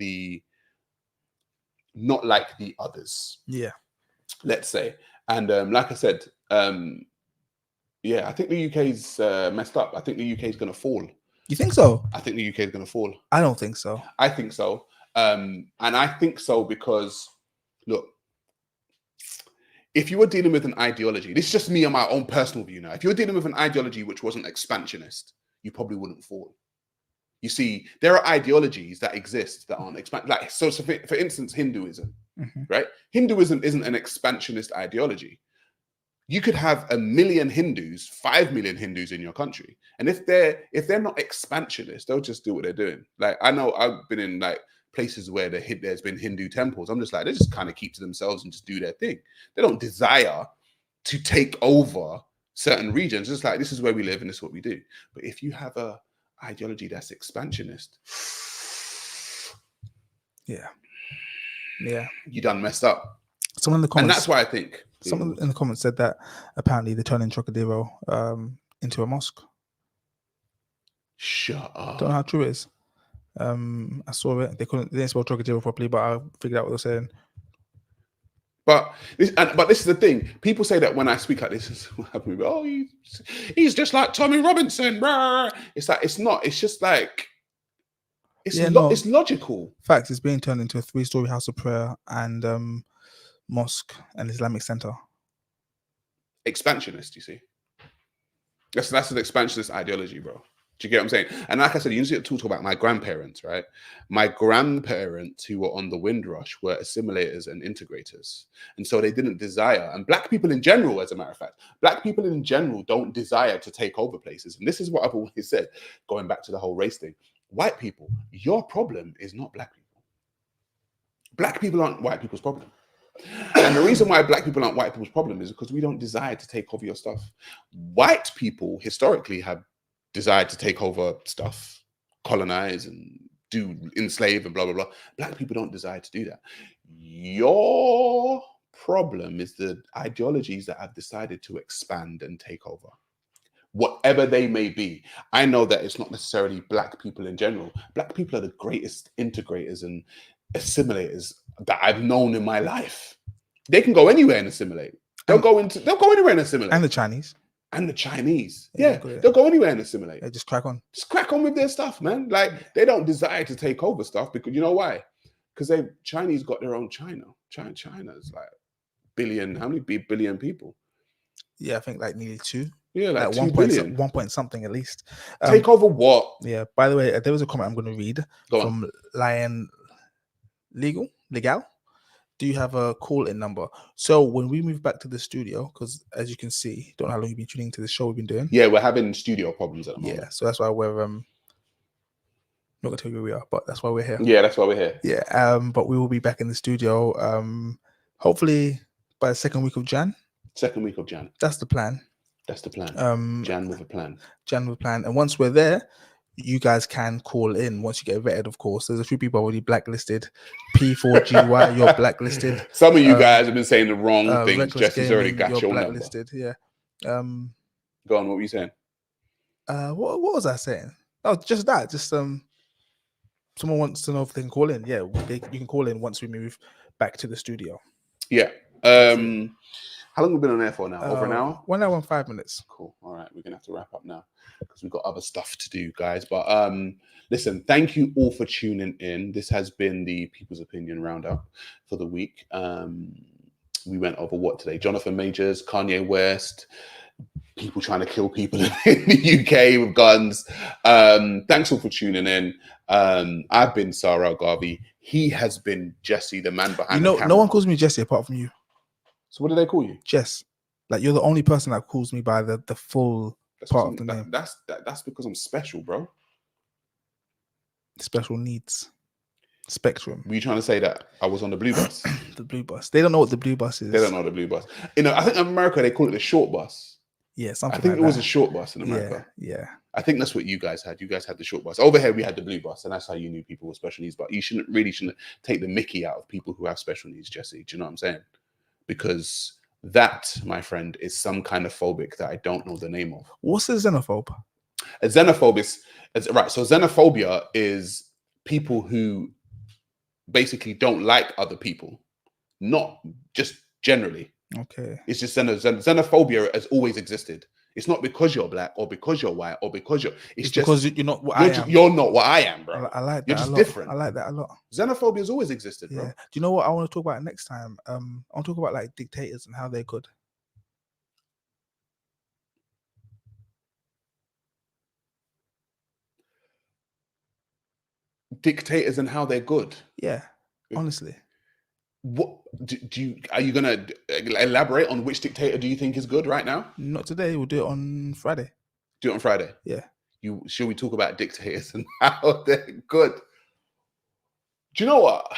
not like the others.
Yeah.
Let's say. And like I said, I think the UK's messed up. I think the UK is going to fall.
You think so?
I think the UK is going to fall.
I don't think so.
I think so. And I think so because, look, if you were dealing with an ideology, this is just me and my own personal view now. If you were dealing with an ideology which wasn't expansionist, you probably wouldn't fall. You see, there are ideologies that exist that aren't like so for instance, Hinduism, right? Hinduism isn't an expansionist ideology. You could have 1 million Hindus, 5 million Hindus in your country, and if they're not expansionist, they'll just do what they're doing. Like, I know I've been in like places where there's been Hindu temples. I'm just like, they just kind of keep to themselves and just do their thing. They don't desire to take over certain regions. It's like, this is where we live and this is what we do. But if you have a ideology that's expansionist, you done messed up.
Someone in the comments,
and that's why I think
someone in the comments said that apparently they're turning Trocadero into a mosque.
Shut up.
Don't know how true it is. I saw it. They didn't spell Trocadero properly, but I figured out what they're saying.
But this is the thing. People say that when I speak like this, is what happened. Oh, he's just like Tommy Robinson. It's like, it's not. It's just like, it's logical.
Facts. It's being turned into a 3-story house of prayer and mosque and Islamic center.
Expansionist, you see. That's an expansionist ideology, bro. Do you get what I'm saying? And like I said, you need to talk about my grandparents, right? My grandparents who were on the Windrush were assimilators and integrators. And so they didn't desire, and black people in general, as a matter of fact, black people in general don't desire to take over places. And this is what I've always said, going back to the whole race thing. White people, your problem is not black people. Black people aren't white people's problem. And the reason why black people aren't white people's problem is because we don't desire to take over your stuff. White people historically have desired to take over stuff, colonize and enslave and blah, blah, blah. Black people don't desire to do that. Your problem is the ideologies that have decided to expand and take over, whatever they may be. I know that it's not necessarily black people in general. Black people are the greatest integrators and assimilators that I've known in my life. They can go anywhere and assimilate. They'll go anywhere and assimilate.
And the Chinese.
And the Chinese. Yeah, they'll go anywhere and assimilate.
Just crack on.
Just crack on with their stuff, man. Like, they don't desire to take over stuff because, you know why? Because Chinese got their own China. China's like billion, how many billion people?
Yeah, I think like nearly 2.
Yeah, like 2
1
billion.
1 point something at least.
Take over what?
Yeah, by the way, there was a comment I'm going to read from Lion Legal. Do you have a call-in number? So when we move back to the studio, because as you can see, don't know how long you've been tuning into the show we've been doing.
Yeah, we're having studio problems at the moment.
Yeah, so that's why we're not gonna tell you where we are, but that's why we're here.
Yeah, that's why we're here.
Yeah, but we will be back in the studio hopefully by the second week of Jan.
Second week of Jan.
That's the plan.
That's the plan. Jan with a plan.
And once we're there, you guys can call in once you get vetted, of course. There's a few people already blacklisted. P4GY, you're blacklisted.
Some of you guys have been saying the wrong things. Jesse's already got your
blacklisted. Number. Yeah.
Go on, what were you saying?
What was I saying? Oh, just that. Just someone wants to know if they can call in. Yeah, you can call in once we move back to the studio.
Yeah. How long have we been on air for now? Over an hour?
1 hour and 5 minutes.
Cool. All right. We're going to have to wrap up now because we've got other stuff to do, guys. But listen, thank you all for tuning in. This has been the People's Opinion Roundup for the week. We went over what today? Johnathan Majors, Kanye West, people trying to kill people in the UK with guns. Thanks all for tuning in. I've been Sarah Garvey. He has been Jesse, the man behind the camera.
No one calls me Jesse apart from you.
So what do they call you?
Jess. Like, you're the only person that calls me by the full part of the name.
That's because I'm special, bro.
Special needs. Spectrum.
Were you trying to say that I was on the blue bus?
The blue bus. They don't know what the blue bus is.
They don't know the blue bus. I think in America they call it the short bus.
Yeah, something
I think
like
it was a short bus in America.
Yeah.
I think that's what you guys had. You guys had the short bus. Over here we had the blue bus, and that's how you knew people with special needs. But you shouldn't take the mickey out of people who have special needs, Jesse. Do you know what I'm saying? Because that, my friend, is some kind of phobic that I don't know the name of.
What's a xenophobe?
A xenophobe is right. So xenophobia is people who basically don't like other people, not just generally.
Okay.
It's just xenophobia has always existed. It's not because you're black or because you're white or because you're. It's just
because you're not what I am.
You're not what I am, bro.
I like that.
You're just different.
I like that a lot.
Xenophobia has always existed, bro.
Yeah. Do you know what I want to talk about next time? I want to talk about like dictators and how they're good.
Dictators and how they're good.
Yeah. Honestly.
What are you gonna elaborate on which dictator do you think is good right now?
Not today. We'll do it on Friday.
Do it on Friday.
Yeah.
Should we talk about dictators and how they're good? Do you know what?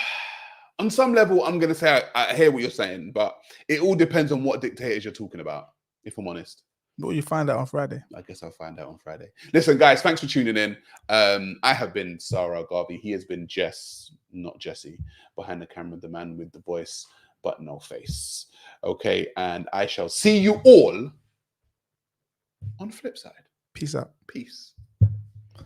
On some level, I'm gonna say I hear what you're saying, but it all depends on what dictators you're talking about. If I'm honest.
Well, you find out on Friday.
I guess I'll find out on Friday. Listen, guys, thanks for tuning in. I have been Sarah Garvey. He has been Jess, not Jesse, behind the camera, the man with the voice but no face. Okay, and I shall see you all on the flip side.
Peace out.
Peace.